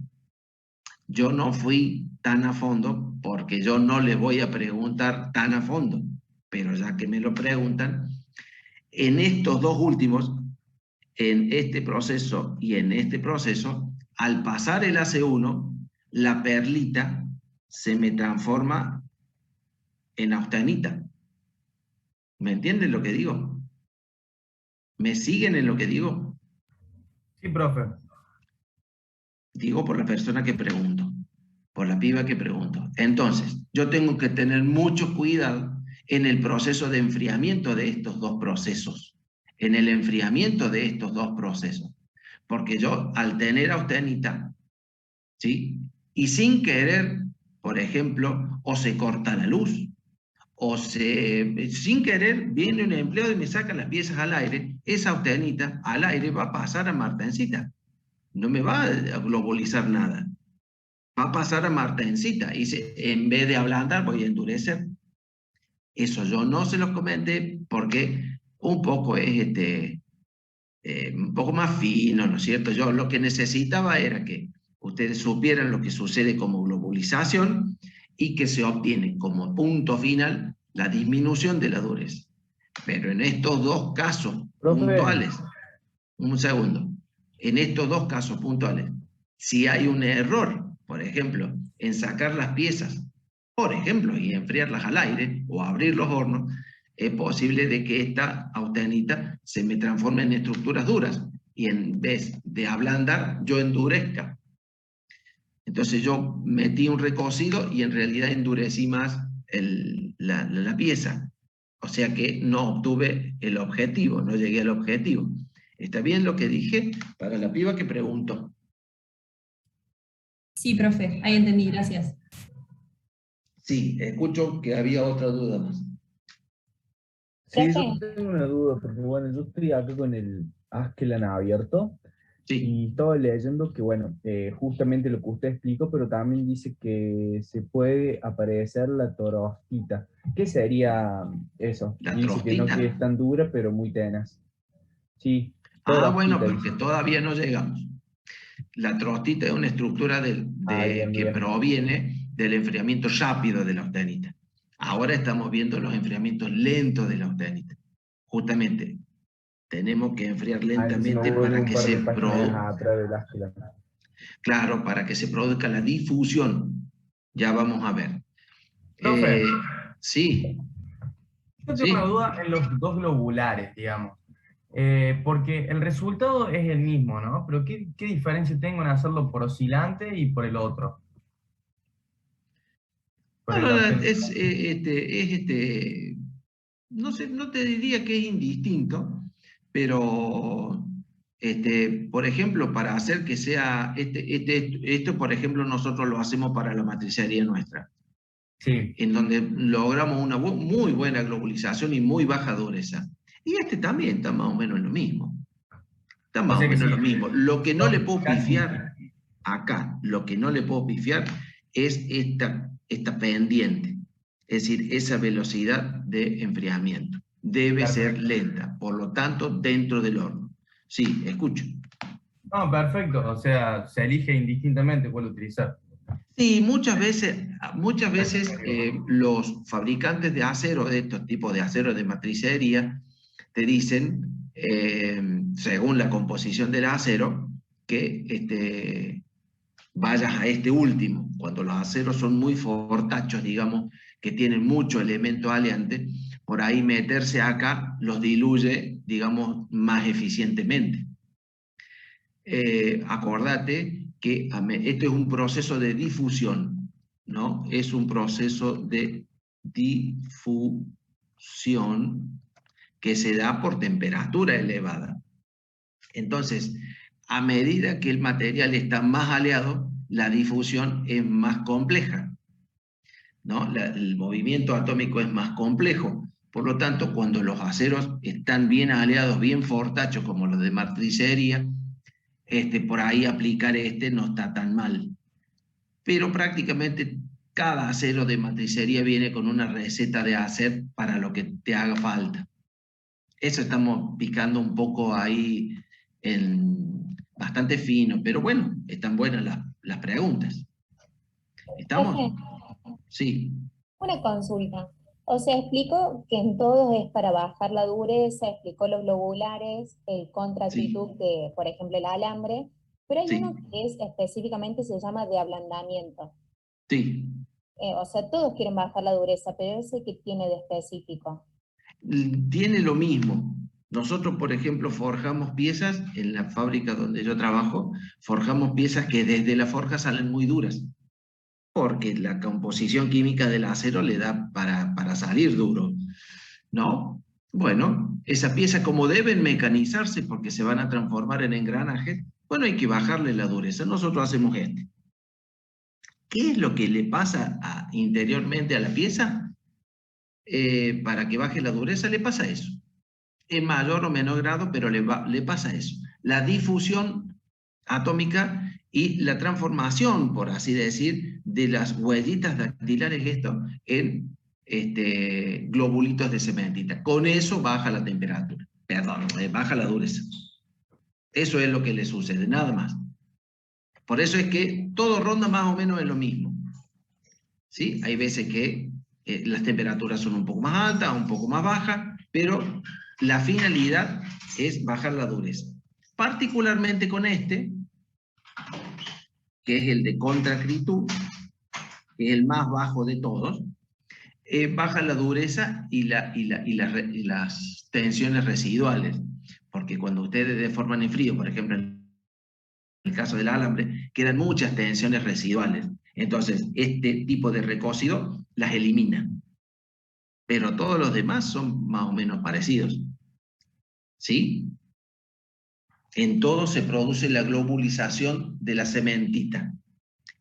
Yo no fui tan a fondo porque yo no les voy a preguntar tan a fondo, pero ya que me lo preguntan, en estos dos últimos, en este proceso y en este proceso, al pasar el AC1, la perlita se me transforma en austenita. ¿Me entienden lo que digo? ¿Me siguen en lo que digo?
Sí, profe.
Digo por la persona que pregunto, por la piba que pregunto. Entonces, yo tengo que tener mucho cuidado en el proceso de enfriamiento de estos dos procesos. En el enfriamiento de estos dos procesos. Porque yo, al tener austenita, ¿sí? Y sin querer, por ejemplo, o se corta la luz, o sin querer viene un empleado y me saca las piezas al aire, esa austenita al aire va a pasar a martencita. No me va a globalizar nada. Va a pasar a martencita. Y en vez de ablandar, voy a endurecer. Eso yo no se los comenté porque un poco es un poco más fino, ¿no es cierto? Yo lo que necesitaba era que ustedes supieran lo que sucede como globulización y que se obtiene como punto final la disminución de la dureza. Pero en estos dos casos puntuales, un segundo, en estos dos casos puntuales, si hay un error, por ejemplo, en sacar las piezas, por ejemplo, y enfriarlas al aire o abrir los hornos, es posible de que esta austenita se me transforme en estructuras duras y en vez de ablandar, yo endurezca. Entonces yo metí un recocido y en realidad endurecí más la pieza. O sea que no obtuve el objetivo, no llegué al objetivo. ¿Está bien lo que dije? Para la piba que preguntó.
Sí, profe, ahí entendí, gracias.
Sí, escucho que había otra duda más.
Sí, yo tengo una duda, porque bueno, yo estoy acá con el Askelan abierto y estaba leyendo que, bueno, justamente lo que usted explicó, pero también dice que se puede aparecer la torostita. ¿Qué sería eso?
La
Dice que no
trostita.
que es tan dura, pero muy tenaz. Sí.
Bueno,
torostita,
porque todavía no llegamos. La trostita es una estructura que proviene del enfriamiento rápido de la austenita. Ahora estamos viendo los enfriamientos lentos de la austenita. Justamente, tenemos que enfriar lentamente para que se produzca. Claro, para que se produzca la difusión. Ya vamos a ver.
Profe.
Sí.
Yo tengo una duda en los dos globulares, digamos. Porque el resultado es el mismo, ¿no? Pero ¿qué diferencia tengo en hacerlo por oscilante y por el otro?
No sé, no te diría que es indistinto, pero por ejemplo, para hacer que sea, esto por ejemplo nosotros lo hacemos para la matricería nuestra, en donde logramos una muy buena globulización y muy baja dureza. Y también está más o menos lo mismo. Está más o menos lo mismo. Lo que no le puedo pifiar acá, lo que no le puedo pifiar es esta pendiente. Es decir, esa velocidad de enfriamiento. Debe ser lenta, por lo tanto, dentro del horno. Sí, escucho.
No, perfecto. O sea, se elige indistintamente cuál utilizar.
Sí, muchas veces los fabricantes de acero, de estos tipos de acero de matricería, te dicen, según la composición del acero, que vayas a este último. Cuando los aceros son muy fortachos, digamos, que tienen mucho elemento aleante, por ahí meterse acá los diluye, digamos, más eficientemente. Acordate que esto es un proceso de difusión, ¿no? Es un proceso de difusión que se da por temperatura elevada. Entonces, a medida que el material está más aleado, la difusión es más compleja, ¿no? El movimiento atómico es más complejo. Por lo tanto, cuando los aceros están bien aleados, bien fortachos, como los de matricería, por ahí aplicar no está tan mal. Pero prácticamente cada acero de matricería viene con una receta de hacer para lo que te haga falta. Eso estamos picando un poco ahí bastante fino, pero bueno, están buenas las preguntas. ¿Estamos? Sí.
Una consulta. O sea, explicó que en todos es para bajar la dureza, explicó los globulares, el contractitud, que por ejemplo el alambre, pero hay uno que es específicamente, se llama de ablandamiento.
Sí.
O sea, todos quieren bajar la dureza, pero ese que tiene de específico.
Tiene lo mismo. Nosotros, por ejemplo, forjamos piezas en la fábrica donde yo trabajo, forjamos piezas que desde la forja salen muy duras, porque la composición química del acero le da para salir duro, ¿no? Bueno, esa pieza, como deben mecanizarse porque se van a transformar en engranajes, bueno, hay que bajarle la dureza. Nosotros hacemos ¿Qué es lo que le pasa interiormente a la pieza? Para que baje la dureza, le pasa eso. En mayor o menor grado, pero le pasa eso. La difusión atómica y la transformación, por así decir, de las huellitas dactilares en globulitos de cementita. Con eso baja la temperatura. Perdón, baja la dureza. Eso es lo que le sucede, nada más. Por eso es que todo ronda más o menos en lo mismo. ¿Sí? Hay veces que las temperaturas son un poco más altas, un poco más bajas, pero la finalidad es bajar la dureza. Particularmente con este, que es el de contracritud, que es el más bajo de todos, baja la dureza y las tensiones residuales. Porque cuando ustedes deforman en frío, por ejemplo, en el caso del alambre, quedan muchas tensiones residuales. Entonces, este tipo de recocido las elimina. Pero todos los demás son más o menos parecidos. ¿Sí? En todos se produce la globulización de la cementita.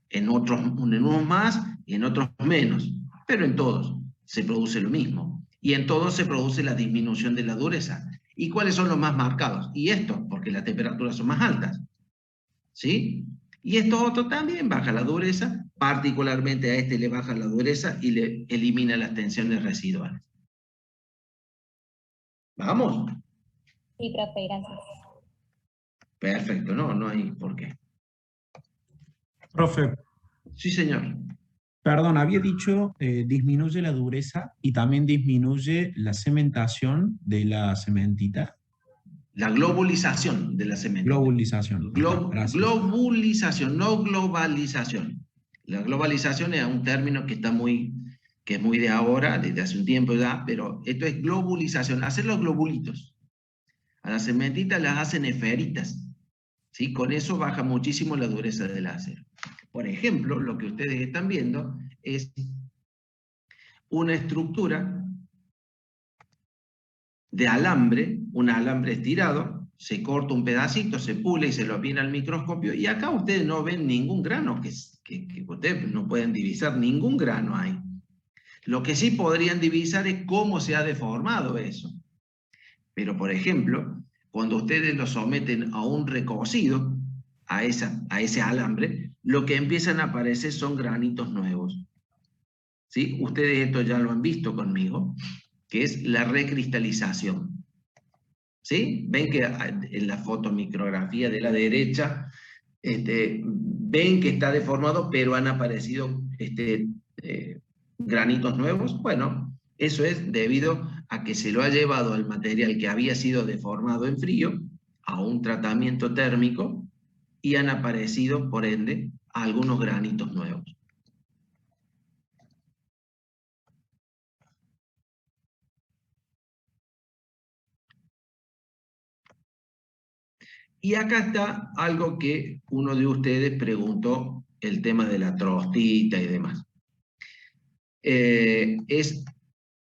En unos más y en otros menos. Pero en todos se produce lo mismo. Y en todos se produce la disminución de la dureza. ¿Y cuáles son los más marcados? Y estos, porque las temperaturas son más altas. ¿Sí? Y esto otro también baja la dureza, particularmente a este le baja la dureza y le elimina las tensiones residuales. ¿Vamos?
Sí, profe, gracias.
Perfecto, no hay por qué.
Profe,
Sí, señor.
perdón, había dicho disminuye la dureza y también disminuye la cementación de la cementita.
La globulización de la cementita.
Globulización. Gracias.
Globulización, no globalización. La globalización es un término que es muy de ahora, desde hace un tiempo ya, pero esto es globulización, hacer los globulitos. A las cementitas las hacen esferitas, ¿sí? Con eso baja muchísimo la dureza del acero. Por ejemplo, lo que ustedes están viendo es una estructura de alambre, un alambre estirado, se corta un pedacito, se pule y se lo viene al microscopio, y acá ustedes no ven ningún grano, que ustedes no pueden divisar ningún grano ahí. Lo que sí podrían divisar es cómo se ha deformado eso. Pero, por ejemplo, cuando ustedes lo someten a un recocido, a ese alambre, lo que empiezan a aparecer son granitos nuevos. ¿Sí? Ustedes esto ya lo han visto conmigo, que es la recristalización. ¿Sí? Ven que en la fotomicrografía de la derecha, ven que está deformado, pero han aparecido granitos nuevos. Bueno, eso es debido a que se lo ha llevado al material que había sido deformado en frío a un tratamiento térmico y han aparecido, por ende, algunos granitos nuevos. Y acá está algo que uno de ustedes preguntó, el tema de la trostita y demás. Es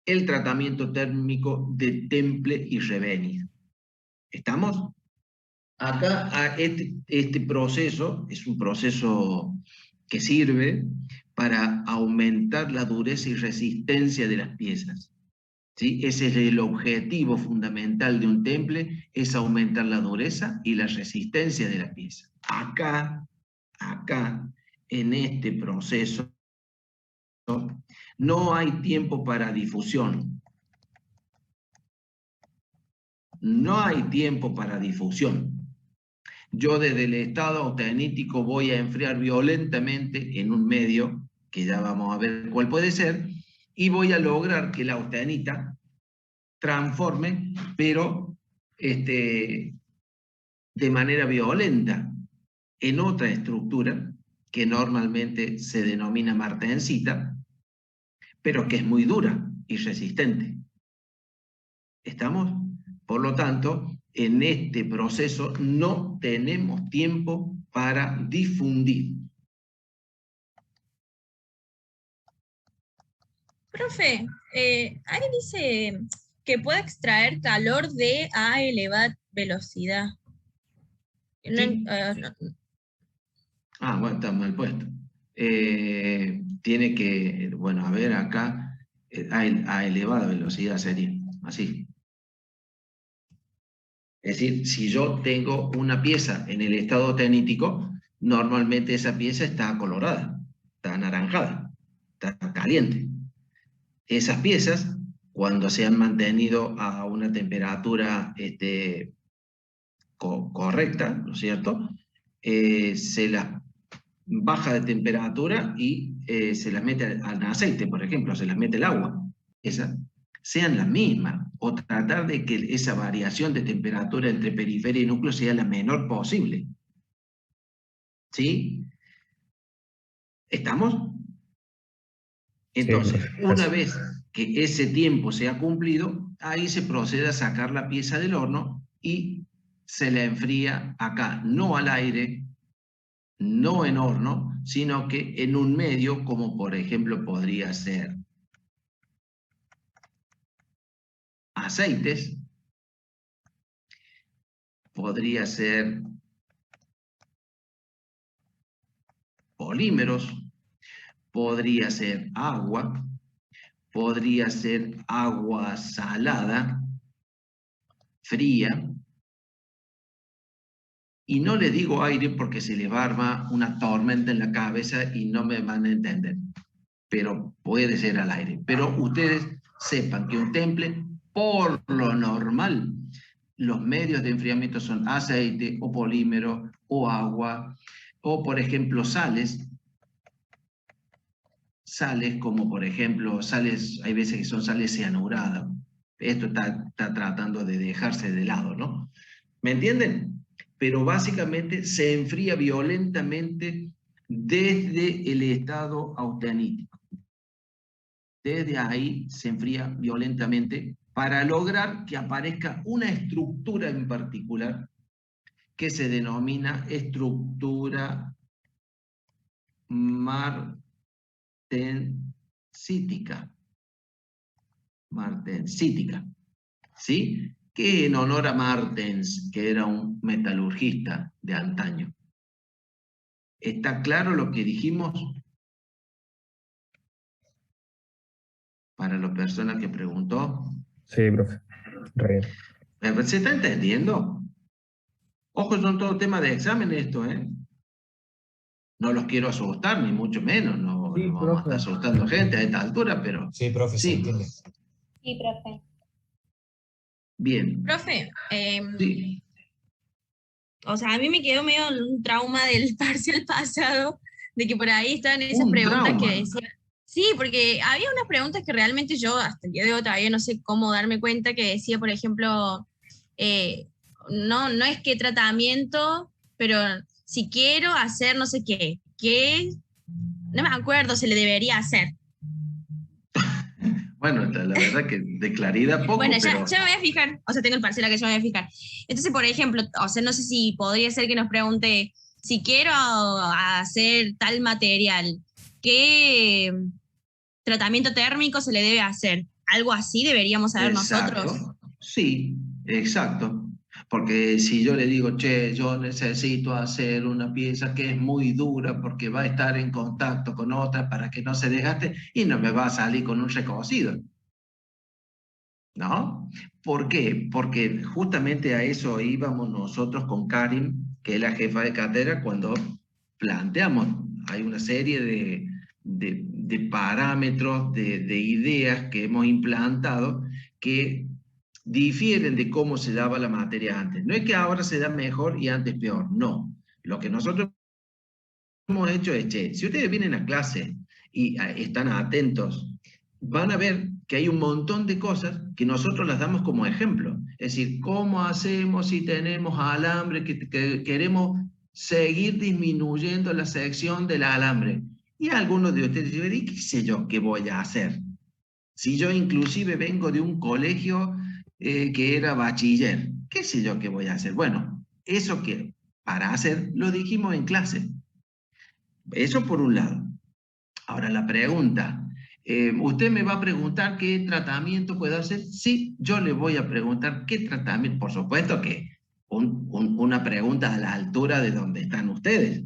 el tratamiento térmico de temple y revenir. ¿Estamos? Acá este proceso es un proceso que sirve para aumentar la dureza y resistencia de las piezas. ¿Sí? Ese es el objetivo fundamental de un temple, es aumentar la dureza y la resistencia de la pieza. Acá, en este proceso, no hay tiempo para difusión. No hay tiempo para difusión. Yo desde el estado austenítico voy a enfriar violentamente en un medio, que ya vamos a ver cuál puede ser, y voy a lograr que la austenita transforme, pero de manera violenta, en otra estructura que normalmente se denomina martensita, pero que es muy dura y resistente. ¿Estamos? Por lo tanto, en este proceso no tenemos tiempo para difundir.
Profe, ahí dice que puede extraer calor a elevada velocidad.
¿Sí? Bueno, está mal puesto. Tiene que, bueno, a ver acá, a elevada velocidad sería, así. Es decir, si yo tengo una pieza en el estado austenítico, normalmente esa pieza está colorada, está anaranjada, está caliente. Esas piezas, cuando se han mantenido a una temperatura correcta, ¿no es cierto? Se las baja de temperatura y se las mete al aceite, por ejemplo, se las mete el agua. Esas sean las mismas, o tratar de que esa variación de temperatura entre periferia y núcleo sea la menor posible. ¿Sí? ¿Estamos? Entonces, una vez que ese tiempo se ha cumplido, ahí se procede a sacar la pieza del horno y se la enfría acá, no al aire, no en horno, sino que en un medio, como por ejemplo podría ser aceites, podría ser polímeros, podría ser agua, podría ser agua salada, fría, y no le digo aire porque se le va a armar una tormenta en la cabeza y no me van a entender, pero puede ser al aire. Pero ustedes sepan que un temple, por lo normal, los medios de enfriamiento son aceite o polímero o agua, o por ejemplo sales como por ejemplo sales, hay veces que son sales cianuradas. Esto está tratando de dejarse de lado, ¿no? ¿Me entienden? Pero básicamente se enfría violentamente desde el estado austenítico. Desde ahí se enfría violentamente para lograr que aparezca una estructura en particular que se denomina estructura martensítica. Martensítica, ¿sí? Que en honor a Martens, que era un metalurgista de antaño. ¿Está claro lo que dijimos? Para la persona que preguntó.
Sí, profe.
¿Se está entendiendo? Ojo, son todo tema de examen esto, ¿eh? No los quiero asustar, ni mucho menos. No,
Sí,
no vamos a estar asustando gente a esta altura, pero...
Sí, profe,
sí.
se entiende.
Sí, profe.
Bien.
Profe,
Sí.
o sea, a mí me quedó medio un trauma del parcial pasado, de que por ahí estaban esas
Un
preguntas
trauma.
que decían. Sí, porque había unas preguntas que realmente yo hasta el día de hoy todavía no sé cómo darme cuenta, que decía, por ejemplo, no es que tratamiento, pero si quiero hacer no sé qué, no me acuerdo, se le debería hacer.
Bueno, la verdad que de claridad poco,
Bueno,
pero...
ya me voy a fijar, o sea, tengo el parcial que yo me voy a fijar. Entonces, por ejemplo, o sea, no sé si podría ser que nos pregunte, si quiero hacer tal material, ¿qué tratamiento térmico se le debe hacer? Algo así deberíamos saber nosotros.
Sí, exacto. Porque si yo le digo, che, yo necesito hacer una pieza que es muy dura porque va a estar en contacto con otra para que no se desgaste, y no me va a salir con un recocido. ¿No? ¿Por qué? Porque justamente a eso íbamos nosotros con Karin, que es la jefa de cátedra, cuando planteamos, hay una serie de parámetros, de ideas que hemos implantado que difieren de cómo se daba la materia antes. No es que ahora se da mejor y antes peor, no. Lo que nosotros hemos hecho es, che, si ustedes vienen a clase y están atentos, van a ver que hay un montón de cosas que nosotros las damos como ejemplo. Es decir, ¿cómo hacemos si tenemos alambre que queremos seguir disminuyendo la sección del alambre? Y algunos de ustedes dicen, ¿y qué sé yo qué voy a hacer? Si yo inclusive vengo de un colegio que era bachiller, ¿qué sé yo qué voy a hacer? Bueno, eso que para hacer lo dijimos en clase. Eso por un lado. Ahora la pregunta, ¿usted me va a preguntar qué tratamiento puedo hacer? Sí, yo le voy a preguntar qué tratamiento. Por supuesto que una pregunta a la altura de donde están ustedes,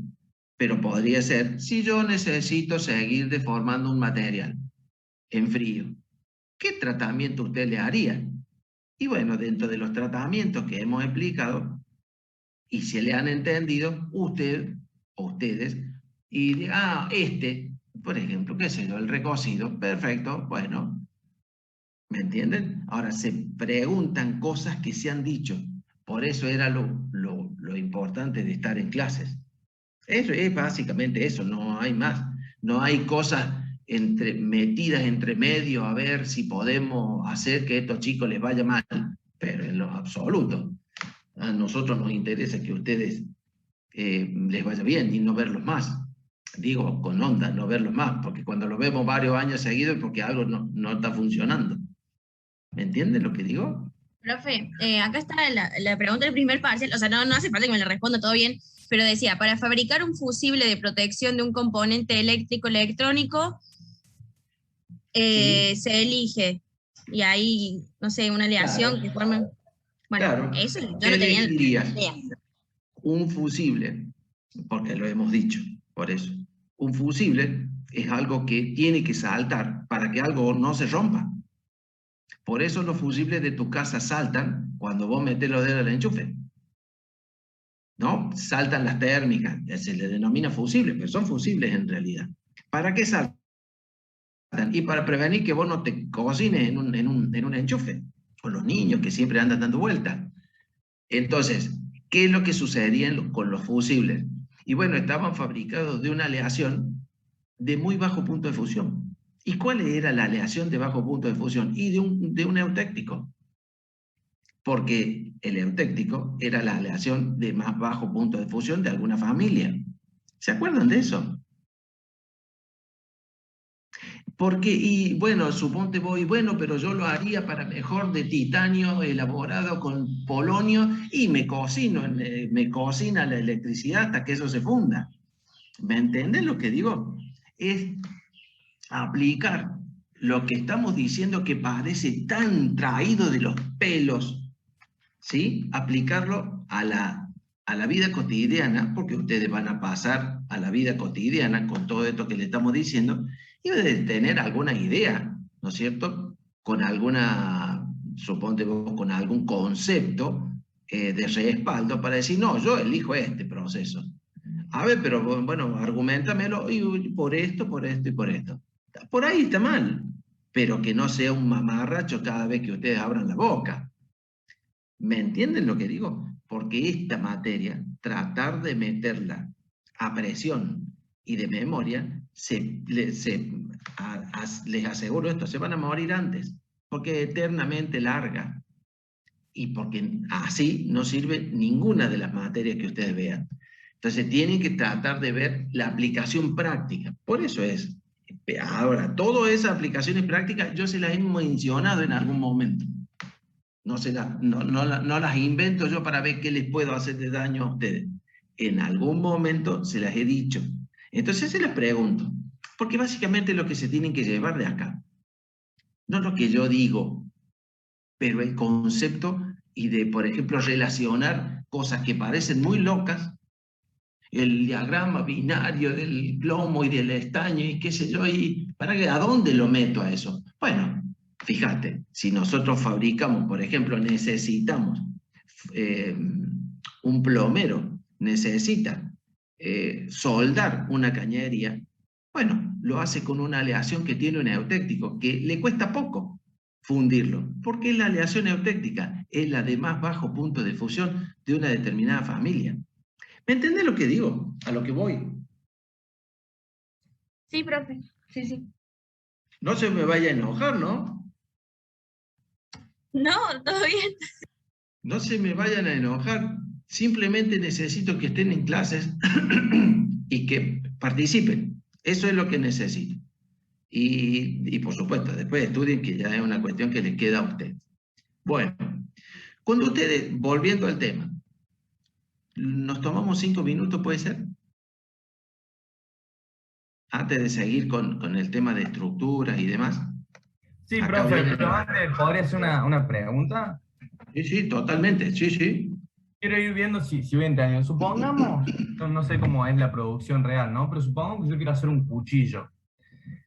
pero podría ser, si yo necesito seguir deformando un material en frío, ¿qué tratamiento usted le haría? Y bueno, dentro de los tratamientos que hemos explicado, y se le han entendido, usted o ustedes, y por ejemplo, qué sé yo, el recocido, perfecto, bueno, ¿me entienden? Ahora se preguntan cosas que se han dicho, por eso era lo importante de estar en clases. Eso es básicamente eso, no hay más. No hay cosas metidas entre medio a ver si podemos hacer que a estos chicos les vaya mal, pero en lo absoluto. A nosotros nos interesa que a ustedes les vaya bien y no verlos más. Digo, con onda, no verlos más, porque cuando los vemos varios años seguidos es porque algo no está funcionando. ¿Me entienden lo que digo?
Profe, acá está la pregunta del primer parcial, o sea, no hace falta que me la responda todo bien, pero decía, para fabricar un fusible de protección de un componente eléctrico electrónico,
Sí.
se elige, y ahí, no sé, una aleación
Claro.
que forme... Bueno,
Claro.
eso yo
¿Qué
no tenía
elegirías?
idea.
Un fusible, porque lo hemos dicho, por eso. Un fusible es algo que tiene que saltar para que algo no se rompa. Por eso los fusibles de tu casa saltan cuando vos metés los dedos al enchufe. ¿No? Saltan las térmicas, se les denomina fusibles, pero son fusibles en realidad. ¿Para qué saltan? Y para prevenir que vos no te cocines en un enchufe, con los niños que siempre andan dando vueltas. Entonces, ¿qué es lo que sucedería con los fusibles? Y bueno, estaban fabricados de una aleación de muy bajo punto de fusión. ¿Y cuál era la aleación de bajo punto de fusión? Y de un eutéctico. Porque el eutéctico era la aleación de más bajo punto de fusión de alguna familia. ¿Se acuerdan de eso? Porque, y bueno, suponte voy, bueno, pero yo lo haría para mejor de titanio elaborado con polonio y me cocina la electricidad hasta que eso se funda. ¿Me entienden lo que digo? Es aplicar lo que estamos diciendo que parece tan traído de los pelos, ¿sí? Aplicarlo a la vida cotidiana, porque ustedes van a pasar a la vida cotidiana con todo esto que le estamos diciendo, y deben tener alguna idea, ¿no es cierto? Con alguna, suponte vos, con algún concepto de respaldo para decir, no, yo elijo este proceso. A ver, pero bueno, argumentamelo y por esto, por esto y por esto. Por ahí está mal, pero que no sea un mamarracho cada vez que ustedes abran la boca. ¿Me entienden lo que digo? Porque esta materia, tratar de meterla a presión y de memoria, les aseguro esto, se van a morir antes, porque es eternamente larga y porque así no sirve ninguna de las materias que ustedes vean. Entonces tienen que tratar de ver la aplicación práctica. Por eso es. Ahora, todas esas aplicaciones prácticas yo se las he mencionado en algún momento. No las invento yo para ver qué les puedo hacer de daño a ustedes. En algún momento se las he dicho. Entonces se las pregunto, porque básicamente es lo que se tienen que llevar de acá. No lo que yo digo, pero el concepto y de, por ejemplo, relacionar cosas que parecen muy locas, el diagrama binario del plomo y del estaño y qué sé yo, y ¿a dónde lo meto a eso? Bueno, fíjate, si nosotros fabricamos, por ejemplo, necesitamos un plomero, necesita soldar una cañería, bueno, lo hace con una aleación que tiene un eutéctico, que le cuesta poco fundirlo, porque es la aleación eutéctica, es la de más bajo punto de fusión de una determinada familia. ¿Me entendés lo que digo? A lo que voy.
Sí, profe, sí.
No se me vaya a enojar, ¿no?
No, todo bien.
No se me vayan a enojar. Simplemente necesito que estén en clases y que participen. Eso es lo que necesito. Y por supuesto, después estudien, que ya es una cuestión que les queda a ustedes. Bueno, cuando ustedes, volviendo al tema, nos tomamos 5 minutos, ¿puede ser? Antes de seguir con el tema de estructuras y demás.
Sí,
Acá
profe,
viene...
pero antes, ¿podría hacer una pregunta?
Sí, totalmente, sí.
Quiero ir viendo si voy entendiendo. Supongamos, no sé cómo es la producción real, ¿no? Pero supongamos que yo quiero hacer un cuchillo.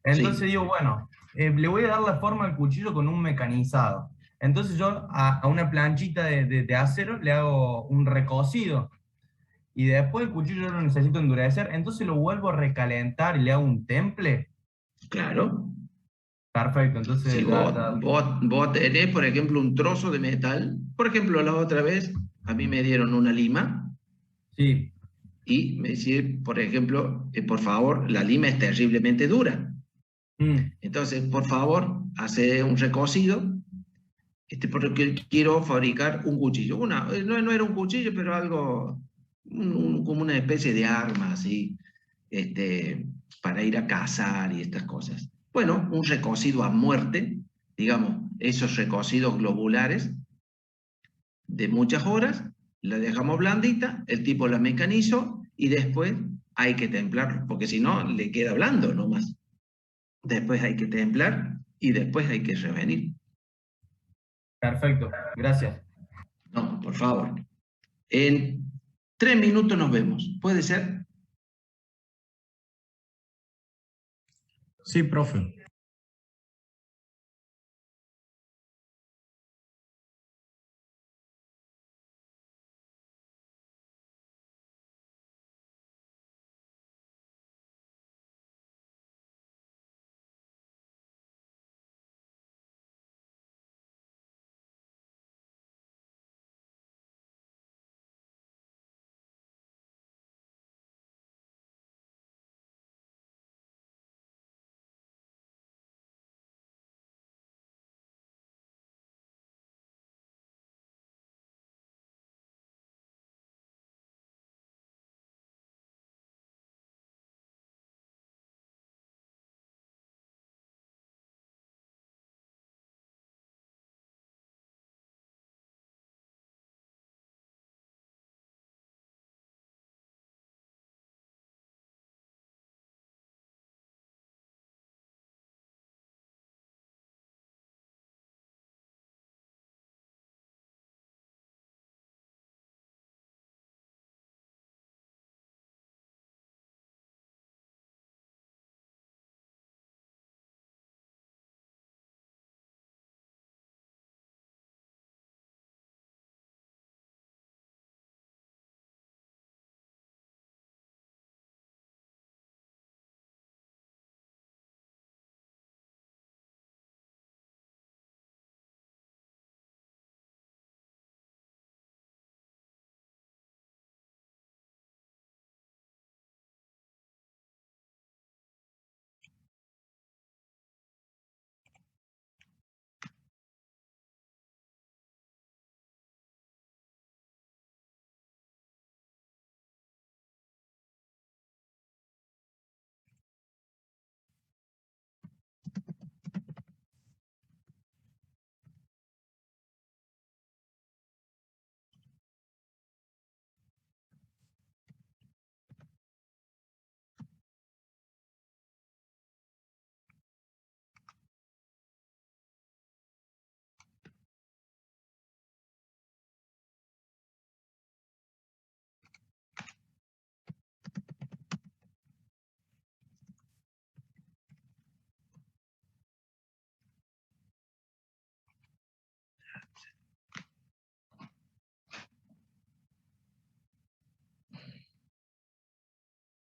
Entonces digo, bueno, le voy a dar la forma al cuchillo con un mecanizado. Entonces yo a una planchita de acero le hago un recocido. Y después el cuchillo yo lo necesito endurecer, entonces lo vuelvo a recalentar y le hago un temple.
Claro.
Perfecto, entonces...
Si vos tenés, por ejemplo, un trozo de metal, por ejemplo, la otra vez a mí me dieron una lima.
Sí.
y me decir, por ejemplo, por favor, la lima es terriblemente dura. Entonces, por favor, hace un recocido, porque quiero fabricar un cuchillo. No era un cuchillo, pero algo, como una especie de arma, así, para ir a cazar y estas cosas. Bueno, un recocido a muerte, digamos, esos recocidos globulares de muchas horas, la dejamos blandita, el tipo la mecanizó y después hay que templarlo, porque si no, le queda blando nomás. Después hay que templar y después hay que revenir.
Perfecto, gracias.
No, por favor. En 3 minutos nos vemos. ¿Puede ser?
Sí, profe.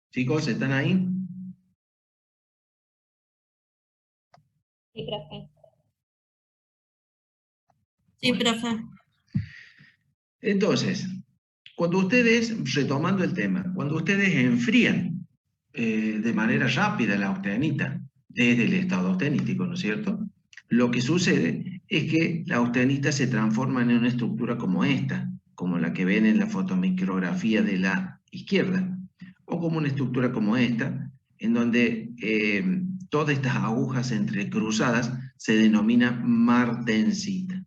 Chicos, ¿están ahí?
Sí, profe.
Sí, profe.
Entonces, cuando ustedes, retomando el tema, cuando ustedes enfrían de manera rápida la austenita desde el estado austenítico, ¿no es cierto? Lo que sucede es que la austenita se transforma en una estructura como esta, como la que ven en la fotomicrografía de la izquierda, o como una estructura como esta, en donde todas estas agujas entrecruzadas se denomina martensita.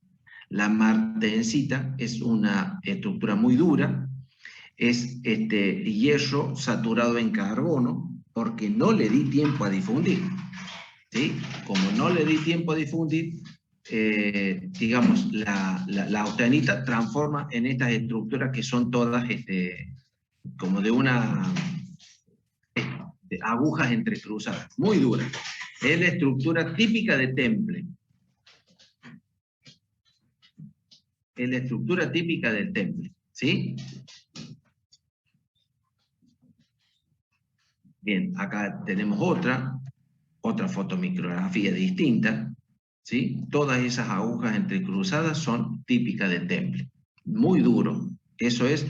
La martensita es una estructura muy dura, es hierro saturado en carbono, porque no le di tiempo a difundir. ¿Sí? Como no le di tiempo a difundir, digamos, la austenita transforma en estas estructuras que son todas como de agujas entrecruzadas, muy duras. Es la estructura típica de temple. Es la estructura típica del temple, ¿sí? Bien, acá tenemos otra fotomicrografía distinta, ¿sí? Todas esas agujas entrecruzadas son típicas del temple. Muy duro. Eso es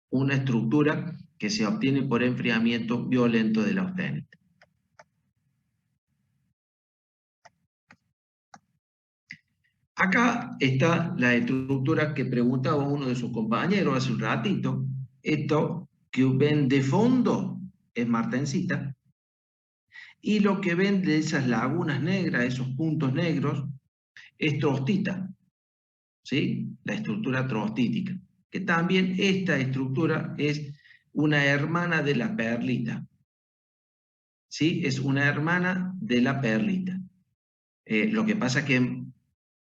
una estructura que que se obtiene por enfriamiento violento de la austenita. Acá está la estructura que preguntaba uno de sus compañeros hace un ratito. Esto que ven de fondo es martensita, y lo que ven de esas lagunas negras, esos puntos negros, es trostita, ¿sí? La estructura trostítica, que también esta estructura es una hermana de la perlita, ¿sí? Es una hermana de la perlita. Lo que pasa es que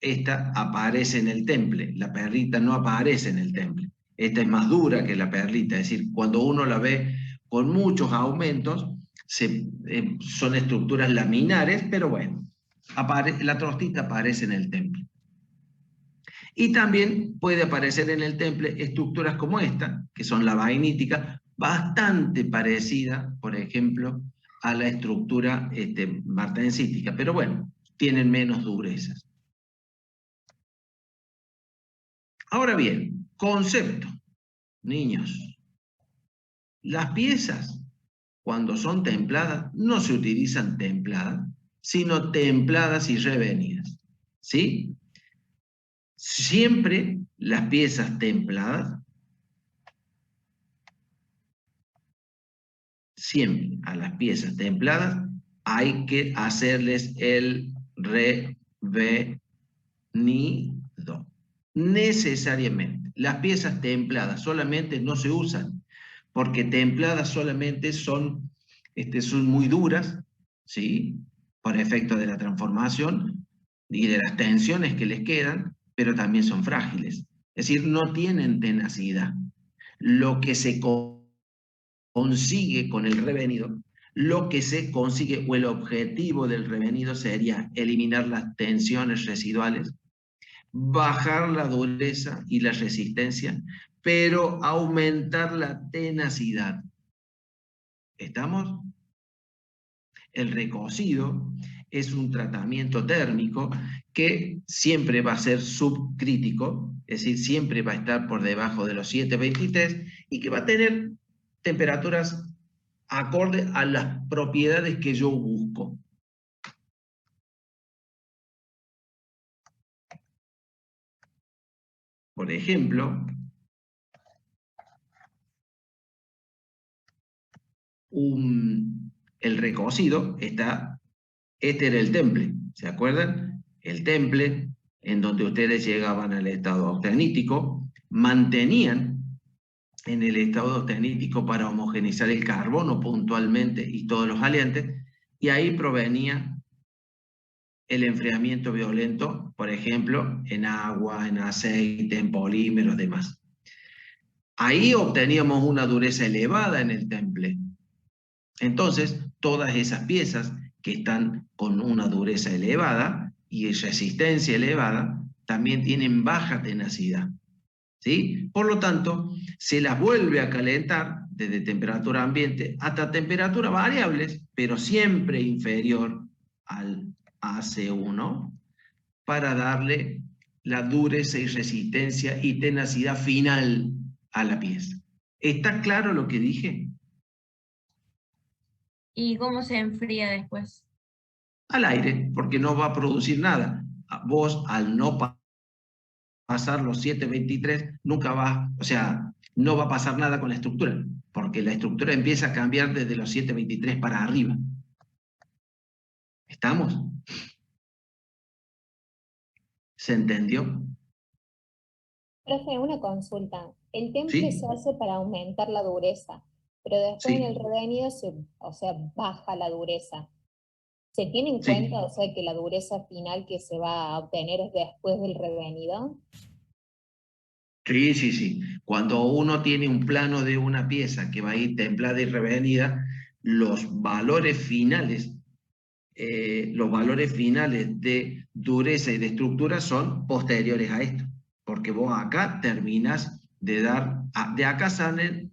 esta aparece en el temple, la perlita no aparece en el temple. Esta es más dura que la perlita, es decir, cuando uno la ve con muchos aumentos, son estructuras laminares, pero bueno, la trostita aparece en el temple. Y también puede aparecer en el temple estructuras como esta, que son la vainítica, bastante parecida, por ejemplo, a la estructura martensítica, pero bueno, tienen menos durezas. Ahora bien, concepto, niños. Las piezas, cuando son templadas, no se utilizan templadas, sino templadas y revenidas, ¿sí? Siempre las piezas templadas, siempre a las piezas templadas hay que hacerles el revenido, necesariamente. Las piezas templadas solamente no se usan, porque templadas solamente son muy duras, ¿sí? Por efecto de la transformación y de las tensiones que les quedan, pero también son frágiles. Es decir, no tienen tenacidad. Lo que se consigue con el revenido, lo que se consigue o el objetivo del revenido sería eliminar las tensiones residuales, bajar la dureza y la resistencia, pero aumentar la tenacidad. ¿Estamos? El recocido es un tratamiento térmico que siempre va a ser subcrítico, es decir, siempre va a estar por debajo de los 723 y que va a tener temperaturas acorde a las propiedades que yo busco. Por ejemplo, el recocido este era el temple, ¿se acuerdan? El temple en donde ustedes llegaban al estado austenítico, mantenían en el estado austenítico para homogeneizar el carbono puntualmente y todos los aliantes, y ahí provenía el enfriamiento violento, por ejemplo, en agua, en aceite, en polímeros, demás. Ahí obteníamos una dureza elevada en el temple. Entonces, todas esas piezas que están con una dureza elevada y resistencia elevada, también tienen baja tenacidad, ¿sí? Por lo tanto, se las vuelve a calentar desde temperatura ambiente hasta temperaturas variables, pero siempre inferior al AC1, para darle la dureza y resistencia y tenacidad final a la pieza. ¿Está claro lo que dije?
¿Y cómo se enfría después?
Al aire, porque no va a producir nada. Vos, al no pasar los 723, nunca va, o sea, no va a pasar nada con la estructura, porque la estructura empieza a cambiar desde los 723 para arriba. ¿Estamos? ¿Se entendió?
Profe, una consulta. El temple
¿Sí?
se hace para aumentar la dureza, pero después
Sí.
en el revenido baja la dureza. ¿Se tiene en
Sí.
cuenta, que la dureza final que se va a obtener es después del revenido?
Sí, sí, sí. Cuando uno tiene un plano de una pieza que va a ir templada y revenida, los valores finales de dureza y de estructura son posteriores a esto. Porque vos acá terminas de dar, de acá sale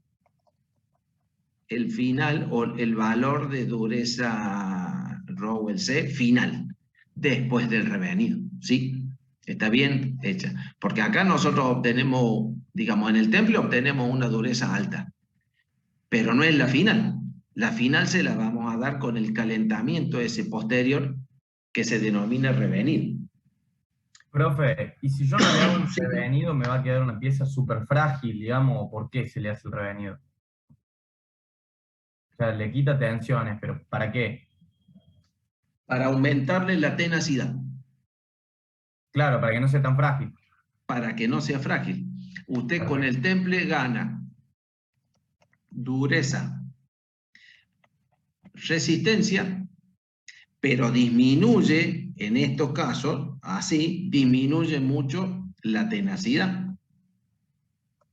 el final o el valor de dureza Rowell C final, después del revenido, ¿sí? Está bien hecha. Porque acá nosotros obtenemos, digamos, en el temple obtenemos una dureza alta. pero no es la final. La final se la vamos a dar con el calentamiento ese posterior que se denomina revenido.
Profe, ¿y si yo no le hago un revenido me va a quedar una pieza súper frágil, digamos? ¿Por qué se le hace el revenido? O sea, le quita tensiones, pero ¿para qué?
Para aumentarle la tenacidad.
Claro, para que no sea tan frágil.
Para que no sea frágil. Usted con el temple gana dureza, resistencia, pero disminuye, en estos casos, así, disminuye mucho la tenacidad.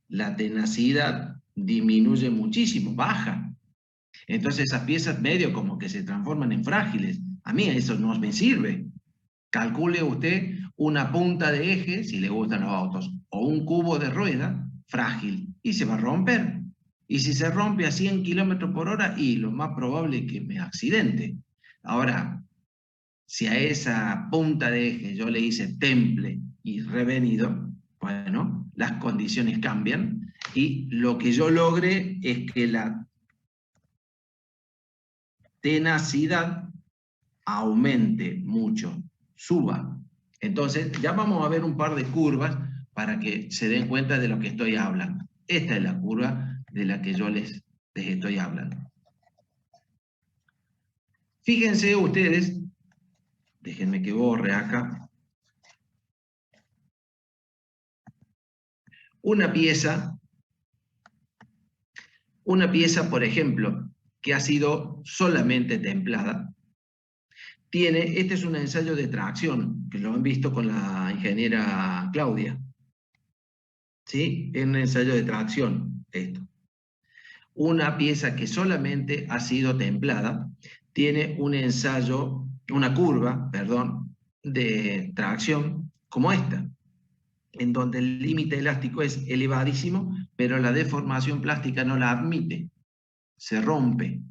La tenacidad disminuye muchísimo, baja. Entonces esas piezas medio como que se transforman en frágiles. A mí eso no me sirve. Calcule usted una punta de eje, si le gustan los autos, o un cubo de rueda frágil, y se va a romper. Y si se rompe a 100 kilómetros por hora, y lo más probable es que me accidente. Ahora, si a esa punta de eje yo le hice temple y revenido, bueno, las condiciones cambian, y lo que yo logre es que la tenacidad aumente mucho, suba. Entonces, ya vamos a ver un par de curvas para que se den cuenta de lo que estoy hablando. Esta es la curva de la que yo les estoy hablando. Fíjense ustedes, déjenme que borre acá. Una pieza, por ejemplo, que ha sido solamente templada, este es un ensayo de tracción, que lo han visto con la ingeniera Claudia. ¿Sí? Es un ensayo de tracción, esto. Una pieza que solamente ha sido templada, tiene un ensayo, una curva, perdón, de tracción como esta, en donde el límite elástico es elevadísimo, pero la deformación plástica no la admite, se rompe.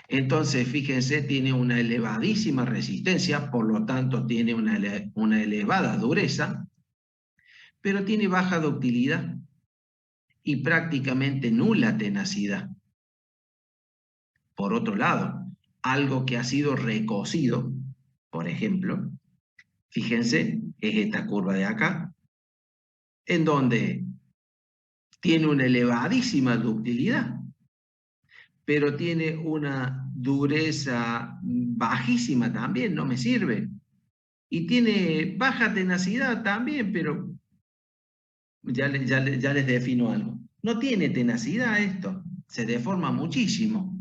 Entonces, fíjense, tiene una elevadísima resistencia, por lo tanto tiene una elevada dureza, pero tiene baja ductilidad y prácticamente nula tenacidad. Por otro lado, algo que ha sido recocido, por ejemplo, fíjense, es esta curva de acá, en donde tiene una elevadísima ductilidad, pero tiene una dureza bajísima también, no me sirve. Y tiene baja tenacidad también, pero ya les defino algo. No tiene tenacidad esto, se deforma muchísimo.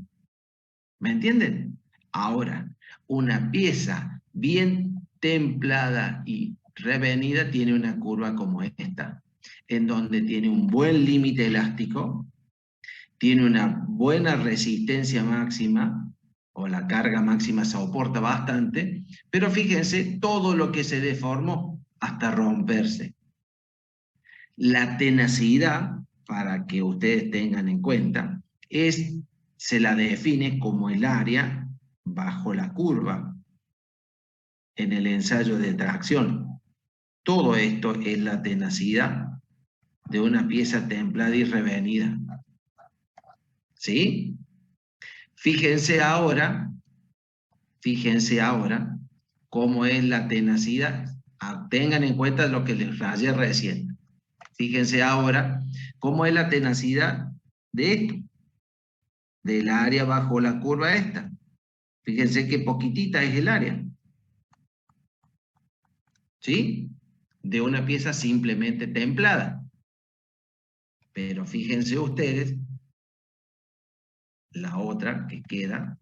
¿Me entienden? Ahora, una pieza bien templada y revenida tiene una curva como esta, en donde tiene un buen límite elástico, tiene una buena resistencia máxima, o la carga máxima soporta bastante, pero fíjense todo lo que se deformó hasta romperse. La tenacidad, para que ustedes tengan en cuenta, se la define como el área bajo la curva en el ensayo de tracción. Todo esto es la tenacidad de una pieza templada y revenida. ¿Sí? Fíjense ahora cómo es la tenacidad. Tengan en cuenta lo que les rayé recién. Fíjense ahora cómo es la tenacidad de esto, del área bajo la curva esta. Fíjense que poquitita es el área. ¿Sí? De una pieza simplemente templada. Pero fíjense ustedes, la otra que queda,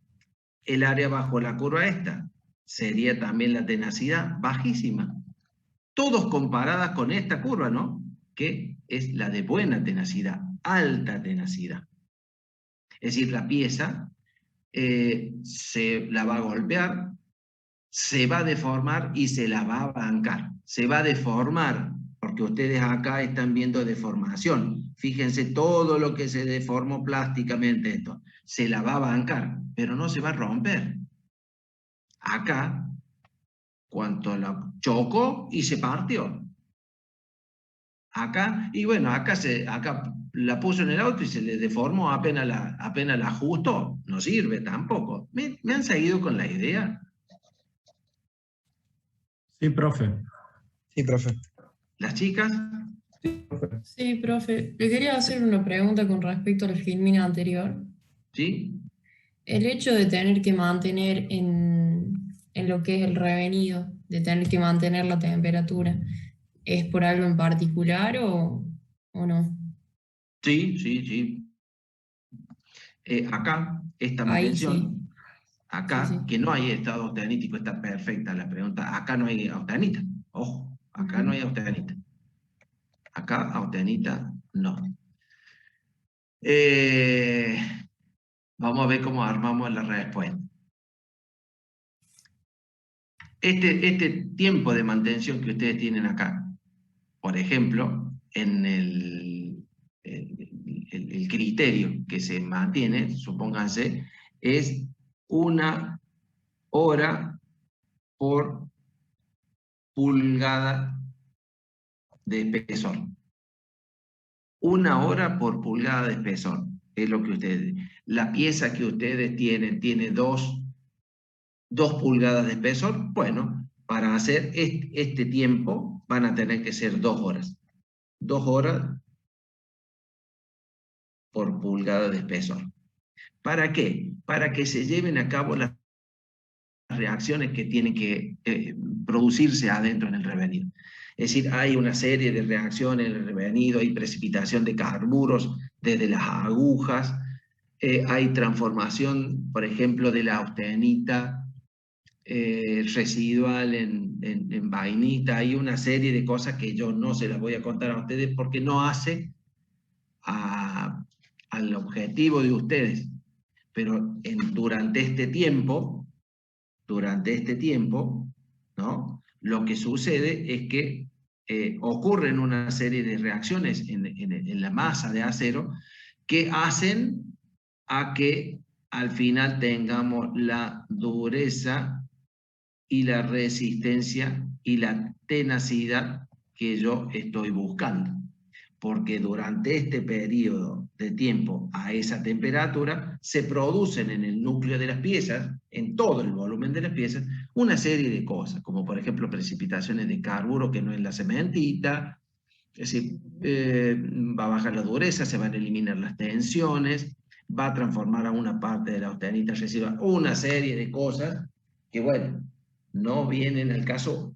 el área bajo la curva esta, sería también la tenacidad bajísima. Todos comparadas con esta curva, ¿no? Que es la de buena tenacidad, alta tenacidad. Es decir, la pieza se la va a golpear, se va a deformar y se la va a bancar. Se va a deformar, porque ustedes acá están viendo deformación. Fíjense todo lo que se deformó plásticamente esto. Se la va a bancar, pero no se va a romper. Acá, cuando la chocó y se partió. Acá, y bueno, acá la puso en el auto y se le deformó apenas la ajustó. No sirve tampoco. ¿Me han seguido con la idea?
Sí, profe.
Sí, profe.
¿Las chicas?
Sí, profe. Le quería hacer una pregunta con respecto al filmina anterior.
¿Sí?
El hecho de tener que mantener en lo que es el revenido, de tener que mantener la temperatura, ¿es por algo en particular o no?
Sí, sí, sí. Acá, esta
Ahí sí.
mantención, acá,
Sí, sí.
que no hay estado austeanítico, está perfecta la pregunta. Acá no hay austeanita. Ojo, acá no hay austeanita. Acá austeanita no. Vamos a ver cómo armamos la respuesta. Este tiempo de mantención que ustedes tienen acá, por ejemplo, en el criterio que se mantiene, supónganse, es 1 hora por pulgada de espesor. 1 hora por pulgada de espesor. Es lo que ustedes... La pieza que ustedes tienen tiene 2 pulgadas de espesor. Bueno, para hacer este tiempo van a tener que ser 2 horas. 2 horas por pulgada de espesor. ¿Para qué? Para que se lleven a cabo las reacciones que tienen que producirse adentro en el revenido. Es decir, hay una serie de reacciones en el revenido, hay precipitación de carburos desde las agujas, hay transformación, por ejemplo, de la austenita residual en vainita, hay una serie de cosas que yo no se las voy a contar a ustedes porque no hace al objetivo de ustedes. Pero durante este tiempo, ¿no? Lo que sucede es que ocurren una serie de reacciones en la masa de acero que hacen a que al final tengamos la dureza y la resistencia y la tenacidad que yo estoy buscando. Porque durante este periodo de tiempo a esa temperatura se producen en el núcleo de las piezas, en todo el volumen de las piezas, una serie de cosas, como por ejemplo precipitaciones de carburo que no es la cementita, es decir, va a bajar la dureza, se van a eliminar las tensiones, va a transformar a una parte de la austenita residual, una serie de cosas que, bueno, no vienen al caso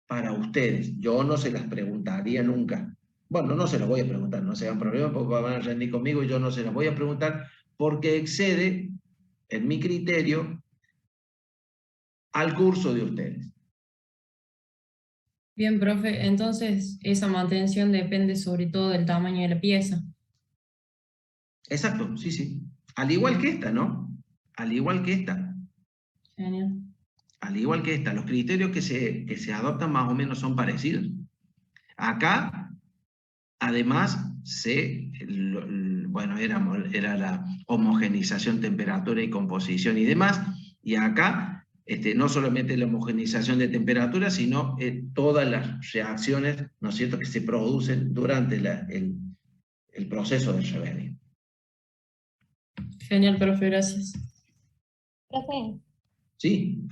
para ustedes. Yo no se las preguntaría nunca. Bueno, no se las voy a preguntar, no se hagan problema porque van a rendir conmigo y yo no se las voy a preguntar porque excede, en mi criterio, al curso de ustedes.
Bien, profe, entonces esa mantención depende sobre todo del tamaño de la pieza.
Exacto, sí, sí. Al igual que esta, ¿no? Al igual que esta.
Genial.
Al igual que esta, los criterios que se adoptan más o menos son parecidos. Acá, además, bueno, era la homogenización, temperatura y composición y demás, y acá no solamente la homogenización de temperatura, sino todas las reacciones, ¿no es cierto?, que se producen durante el proceso del revenido.
Genial, profe, gracias.
Profe.
Sí.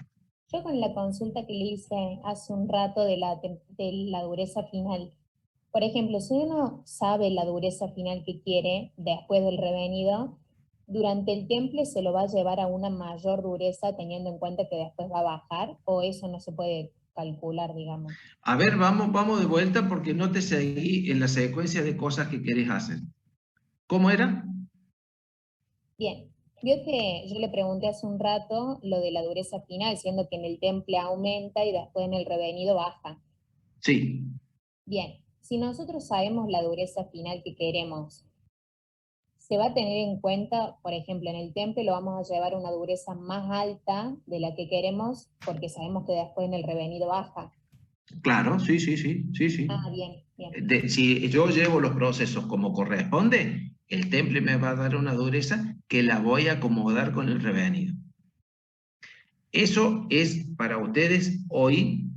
Yo con la consulta que le hice hace un rato de la dureza final, por ejemplo, si uno sabe la dureza final que quiere después del revenido, durante el temple se lo va a llevar a una mayor dureza teniendo en cuenta que después va a bajar, o eso no se puede calcular, digamos.
A ver, vamos de vuelta porque no te seguí en la secuencia de cosas que querés hacer. ¿Cómo era?
Bien. Vio que yo le pregunté hace un rato lo de la dureza final, siendo que en el temple aumenta y después en el revenido baja.
Sí.
Bien, si nosotros sabemos la dureza final que queremos, se va a tener en cuenta, por ejemplo, en el temple lo vamos a llevar a una dureza más alta de la que queremos, porque sabemos que después en el revenido baja.
Claro, sí.
Ah, bien.
Si yo llevo los procesos como corresponde, el temple me va a dar una dureza que la voy a acomodar con el revenido. Eso es para ustedes hoy,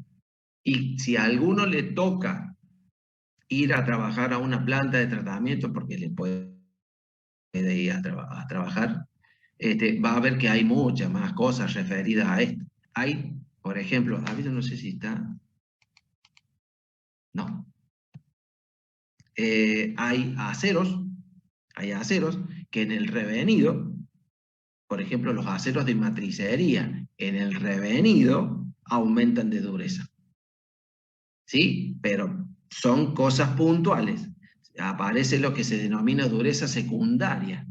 y si a alguno le toca ir a trabajar a una planta de tratamiento porque le puede ir a trabajar, va a ver que hay muchas más cosas referidas a esto. Hay, por ejemplo, a ver, no sé si está... No. Hay aceros que en el revenido, por ejemplo, los aceros de matricería, en el revenido aumentan de dureza. ¿Sí? Pero son cosas puntuales. Aparece lo que se denomina dureza secundaria.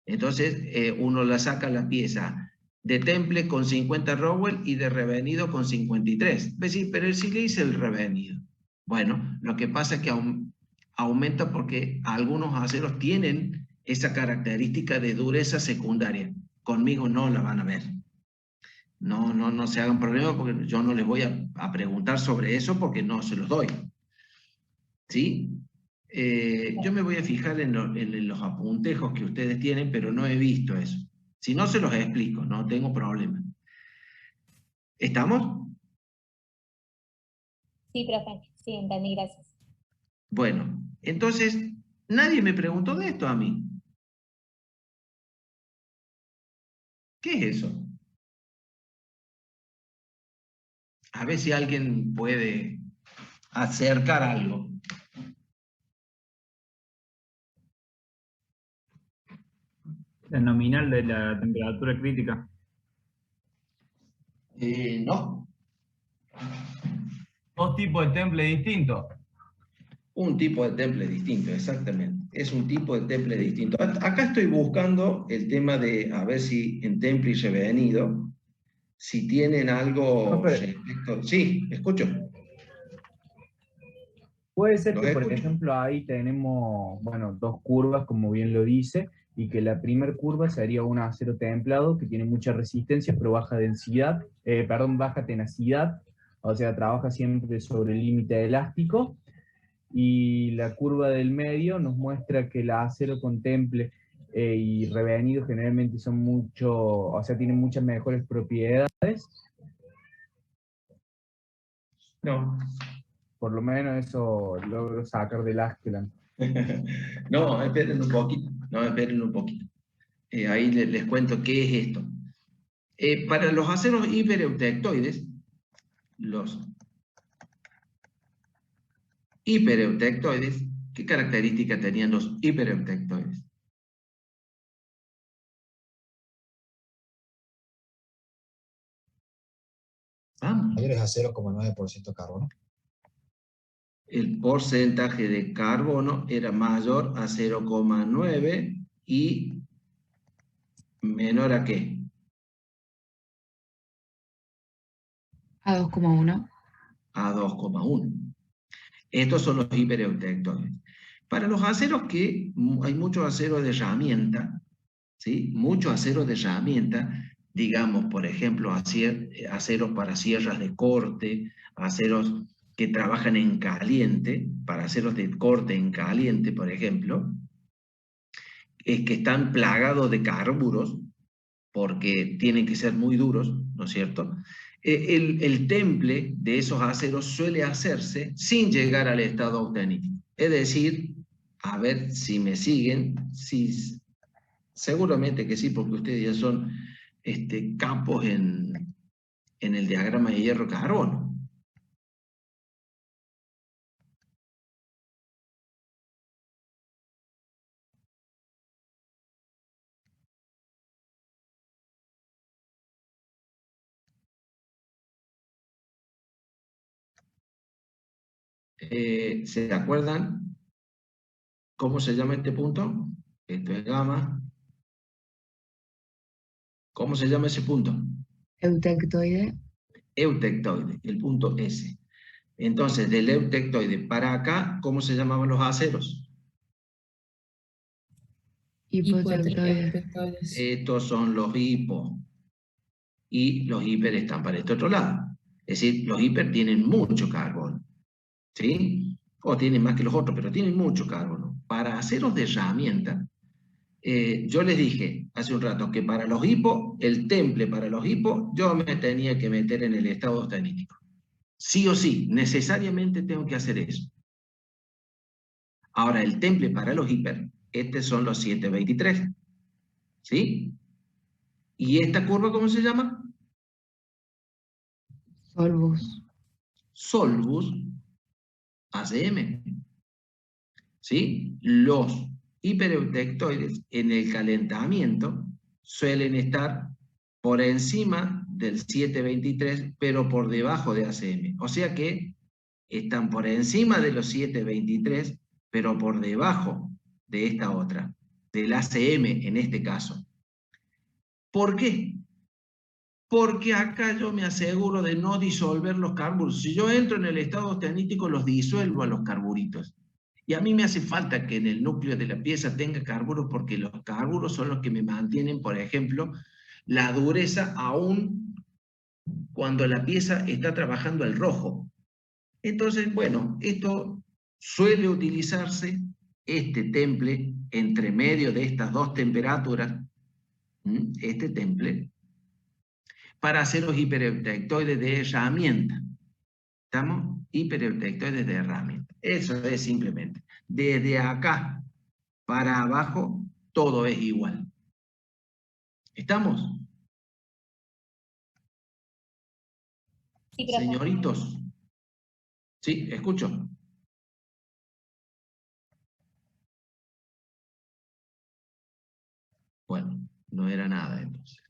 Entonces, uno la saca la pieza de temple con 50 Rowell y de revenido con 53. ¿Ves? Sí, pero si le hice el revenido. Bueno, lo que pasa es que aumenta porque algunos aceros tienen esa característica de dureza secundaria. Conmigo no la van a ver. No se hagan problema porque yo no les voy a preguntar sobre eso porque no se los doy. ¿Sí? Yo me voy a fijar en los apuntejos que ustedes tienen, pero no he visto eso. Si no, se los explico, no tengo problema. ¿Estamos?
Sí, profe. Sí, entendí, gracias.
Bueno, entonces, nadie me preguntó de esto a mí. ¿Qué es eso? A ver si alguien puede acercar algo.
El nominal de la temperatura crítica.
No.
Dos tipos de temple distintos.
Un tipo de temple distinto, exactamente. Es un tipo de temple distinto. Acá estoy buscando el tema de, a ver si en temple y revenido, si tienen algo respecto... Sí, escucho.
Puede ser que, por ejemplo, ahí tenemos, bueno, dos curvas, como bien lo dice, y que la primera curva sería un acero templado que tiene mucha resistencia, pero baja densidad, baja tenacidad, o sea, trabaja siempre sobre el límite elástico. Y la curva del medio nos muestra que el acero con temple y revenido generalmente son tienen muchas mejores propiedades.
No.
Por lo menos eso logro sacar del Askeland.
No, esperen un poquito. No, esperen un poquito. Ahí les cuento qué es esto. Para los aceros hipereutectoides, ¿qué característica tenían los hipereutectoides?
Mayores a 0,9% carbono.
El porcentaje de carbono era mayor a 0,9 y menor a ¿qué?
A 2,1.
A 2,1. Estos son los hipereutectoides. Para los aceros que hay muchos aceros de herramienta, ¿sí? Muchos aceros de herramienta, digamos, por ejemplo, aceros para sierras de corte, aceros que trabajan en caliente, para aceros de corte en caliente, por ejemplo, es que están plagados de carburos, porque tienen que ser muy duros, ¿no es cierto? El temple de esos aceros suele hacerse sin llegar al estado auténtico. Es decir, a ver si me siguen, seguramente que sí, porque ustedes ya son capos en el diagrama de hierro-carbono. ¿Se acuerdan cómo se llama este punto? Esto es gamma. ¿Cómo se llama ese punto?
Eutectoide.
Eutectoide, el punto S. Entonces, del eutectoide para acá, ¿cómo se llamaban los aceros?
Hipotectoides.
Estos son los hipo. Y los hiper están para este otro lado. Es decir, los hiper tienen mucho carbono. ¿Sí? O tienen más que los otros, pero tienen mucho carbono. Para aceros de herramienta, yo les dije hace un rato que para los hipo, el temple para los hipo, yo me tenía que meter en el estado austenítico. Sí o sí, necesariamente tengo que hacer eso. Ahora, el temple para los hiper, estos son los 723. ¿Sí? ¿Y esta curva cómo se llama?
Solbus.
Solbus ACM. ¿Sí? Los hipereutectoides en el calentamiento suelen estar por encima del 723, pero por debajo de ACM. O sea que están por encima de los 723, pero por debajo de esta otra, del ACM en este caso. ¿Por qué? Porque acá yo me aseguro de no disolver los carburos. Si yo entro en el estado austenítico, los disuelvo a los carburitos. Y a mí me hace falta que en el núcleo de la pieza tenga carburos, porque los carburos son los que me mantienen, por ejemplo, la dureza aún cuando la pieza está trabajando al rojo. Entonces, bueno, esto suele utilizarse, este temple, entre medio de estas dos temperaturas, este temple, para hacer los hipereutectoides de herramienta. ¿Estamos? Hipereutectoides de herramienta. Eso es simplemente. Desde acá para abajo, todo es igual. ¿Estamos?
Sí, profe.
Señoritos. Sí, escucho. Bueno, no era nada entonces.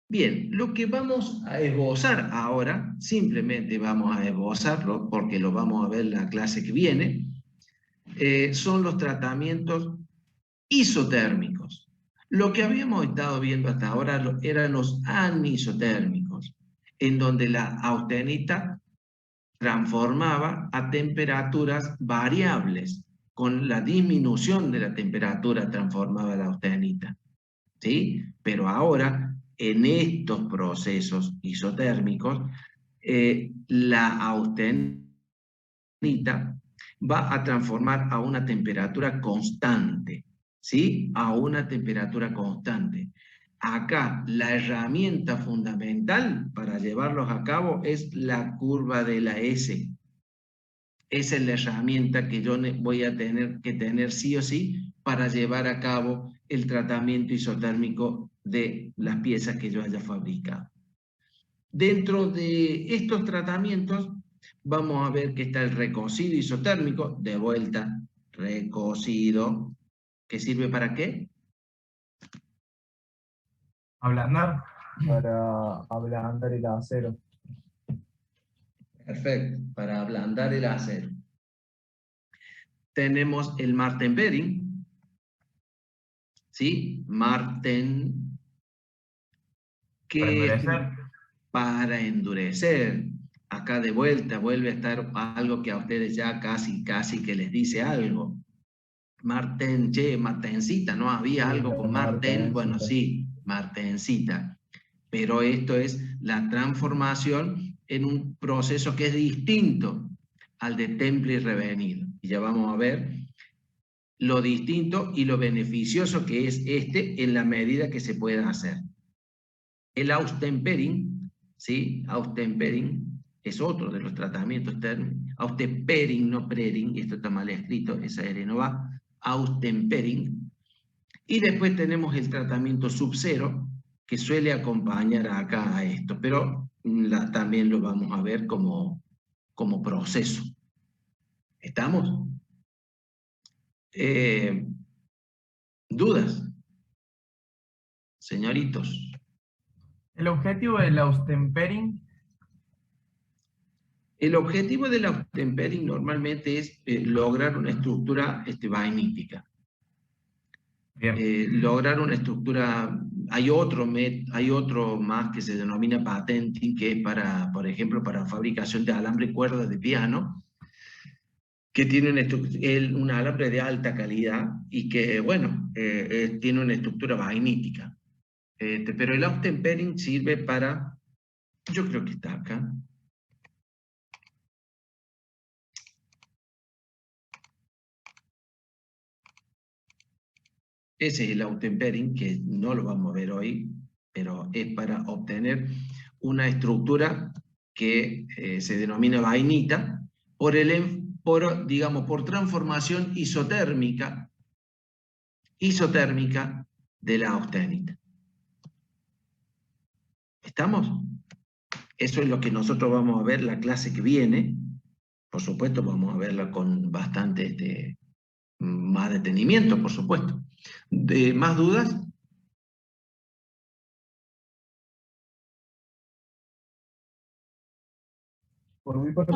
Bien, lo que vamos a esbozar ahora, simplemente vamos a esbozarlo porque lo vamos a ver en la clase que viene, son los tratamientos isotérmicos. Lo que habíamos estado viendo hasta ahora eran los anisotérmicos, en donde la austenita transformaba a temperaturas variables. Con la disminución de la temperatura transformaba la austenita. ¿Sí? Pero ahora, en estos procesos isotérmicos, la austenita va a transformar a una temperatura constante. ¿Sí? A una temperatura constante. Acá, la herramienta fundamental para llevarlos a cabo es la curva de la S. Esa es la herramienta que yo voy a tener que tener sí o sí para llevar a cabo el tratamiento isotérmico de las piezas que yo haya fabricado. Dentro de estos tratamientos vamos a ver que está el recocido isotérmico, de vuelta, recocido, ¿que sirve para qué?
Ablandar.
Para ablandar el acero.
Perfecto, para ablandar el acero. Tenemos el Martenbering, ¿sí? Marten, que para endurecer. Acá de vuelta vuelve a estar algo que a ustedes ya casi que les dice algo. Marten, Martencita, ¿no? Había algo con Marten, bueno, sí, Martencita. Pero esto es la transformación en un proceso que es distinto al de temple y revenido. Y ya vamos a ver lo distinto y lo beneficioso que es este en la medida que se pueda hacer. El Austempering, ¿sí? Austempering es otro de los tratamientos térmicos. Austempering, no Prering, esto está mal escrito, esa R no va. Austempering. Y después tenemos el tratamiento subcero, que suele acompañar acá a esto, pero también lo vamos a ver como proceso. ¿Estamos? ¿Dudas? Señoritos.
¿El objetivo del Austempering?
El objetivo del Austempering normalmente es lograr una estructura vainítica. Lograr una estructura, hay otro más que se denomina patenting, que es para, por ejemplo, para fabricación de alambre y cuerdas de piano, que tiene un alambre de alta calidad y que, bueno, tiene una estructura vainítica. Pero el Austempering sirve para, yo creo que está acá. Ese es el Austempering, que no lo vamos a ver hoy, pero es para obtener una estructura que se denomina vainita por el por, digamos, por transformación isotérmica de la austenita. ¿Estamos? Eso es lo que nosotros vamos a ver la clase que viene. Por supuesto, vamos a verla con bastante más detenimiento, por supuesto. ¿Más dudas?
Por mi parte,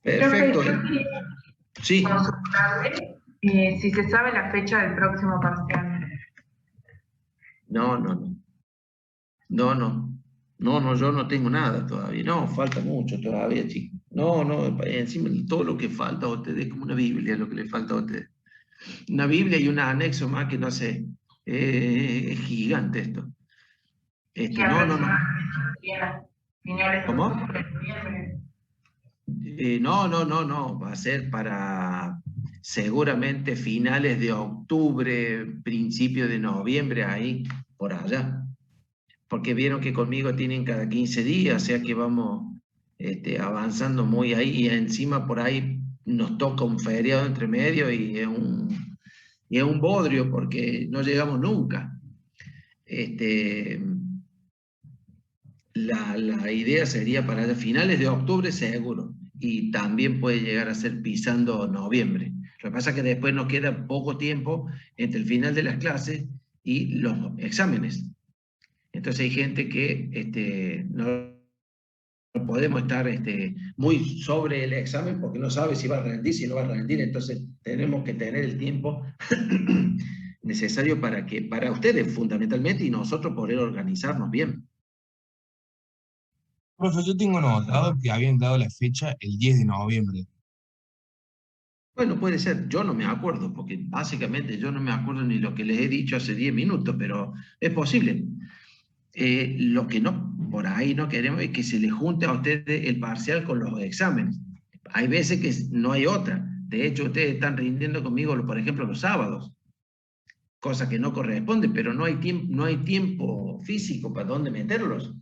Perfecto. Sí.
Si se sabe la fecha del próximo parcial.
No, yo no tengo nada todavía. No, falta mucho todavía, chicos. No, encima todo lo que falta a ustedes es como una Biblia lo que le falta a ustedes. Una Biblia y un anexo más que no sé. Es gigante esto. No. ¿Cómo? No. Va a ser para seguramente finales de octubre, principios de noviembre, ahí, por allá. Porque vieron que conmigo tienen cada 15 días, o sea que vamos avanzando muy ahí, y encima por ahí nos toca un feriado entre medio y es un bodrio porque no llegamos nunca. La idea sería para finales de octubre seguro, y también puede llegar a ser pisando noviembre. Lo que pasa es que después nos queda poco tiempo entre el final de las clases y los exámenes. Entonces hay gente que no podemos estar muy sobre el examen porque no sabe si va a rendir, si no va a rendir. Entonces tenemos que tener el tiempo necesario para ustedes fundamentalmente, y nosotros poder organizarnos bien.
Profe, yo tengo notado que habían dado la fecha el 10 de noviembre.
Bueno, puede ser, yo no me acuerdo, porque básicamente yo no me acuerdo ni lo que les he dicho hace 10 minutos, pero es posible. Lo que no, por ahí no queremos es que se les junte a ustedes el parcial con los exámenes. Hay veces que no hay otra. De hecho, ustedes están rindiendo conmigo, por ejemplo, los sábados, cosa que no corresponde, pero no hay tiempo físico para dónde meterlos.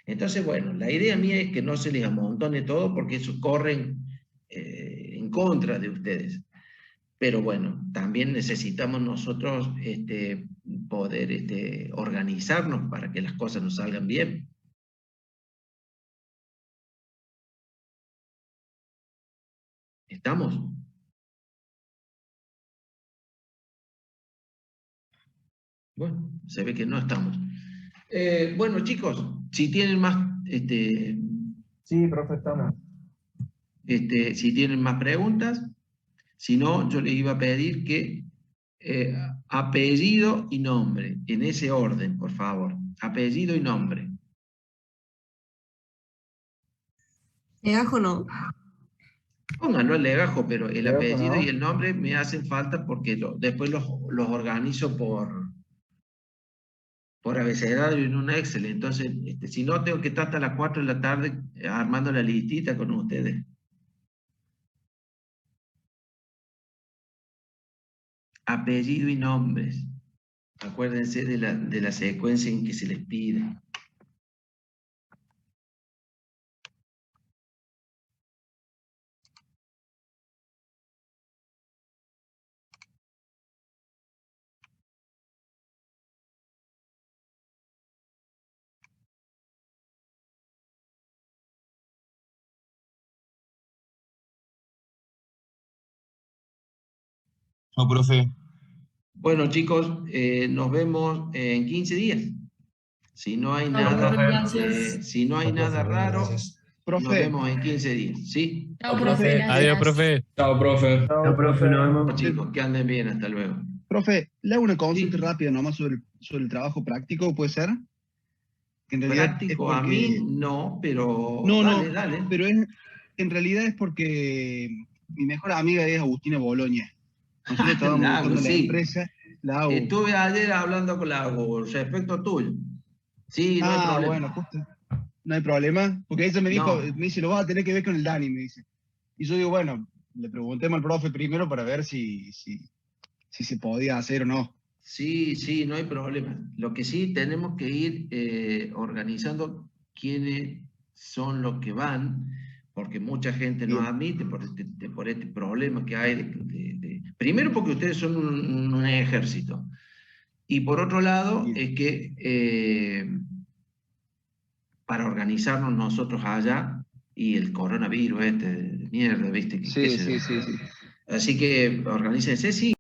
Entonces, bueno, la idea mía es que no se les amontone todo, porque eso corren en contra de ustedes. Pero bueno, también necesitamos nosotros poder organizarnos para que las cosas nos salgan bien. ¿Estamos? Bueno, se ve que no estamos. Bueno, chicos, si tienen más...
sí, profe, estamos.
Si tienen más preguntas, si no, yo les iba a pedir que apellido y nombre, en ese orden, por favor. Apellido y nombre.
¿Legajo no?
Pónganlo el legajo, pero el
Legajo,
apellido
¿no?
y el nombre me hacen falta porque después los organizo por abecedario en un Excel. Entonces, si no, tengo que estar hasta las 4 de la tarde armando la listita con ustedes. Apellido y nombres. Acuérdense de la secuencia en que se les pide.
No, profe.
Bueno, chicos, nos vemos en 15 días. Si no hay nada, si no hay nada raro, nos vemos en 15 días. ¿Sí?
Chao, profe.
Adiós, profe.
Chao, profe.
Chao, profe, nos vemos.
Chicos, que anden bien, hasta luego.
Profe, le hago una consulta rápida nomás sobre el trabajo práctico, ¿puede ser? Que en realidad
práctico
porque...
a mí no, pero
no,
dale.
Pero en realidad es porque mi mejor amiga es Agustina Boloña. Nosotros estábamos buscando la empresa, la AU.
Estuve ayer hablando con la AU respecto tuyo. Sí, no hay problema.
Bueno, justo. No hay problema, porque ella me dijo, me dice, lo vas a tener que ver con el Dani, me dice. Y yo digo, bueno, le preguntemos al profe primero para ver si se podía hacer o no.
Sí, no hay problema. Lo que sí tenemos que ir organizando quiénes son los que van, porque mucha gente no admite por este problema que hay. Primero porque ustedes son un ejército, y por otro lado es que para organizarnos nosotros allá, y el coronavirus de mierda, ¿viste?
Sí.
Así que organícense, sí.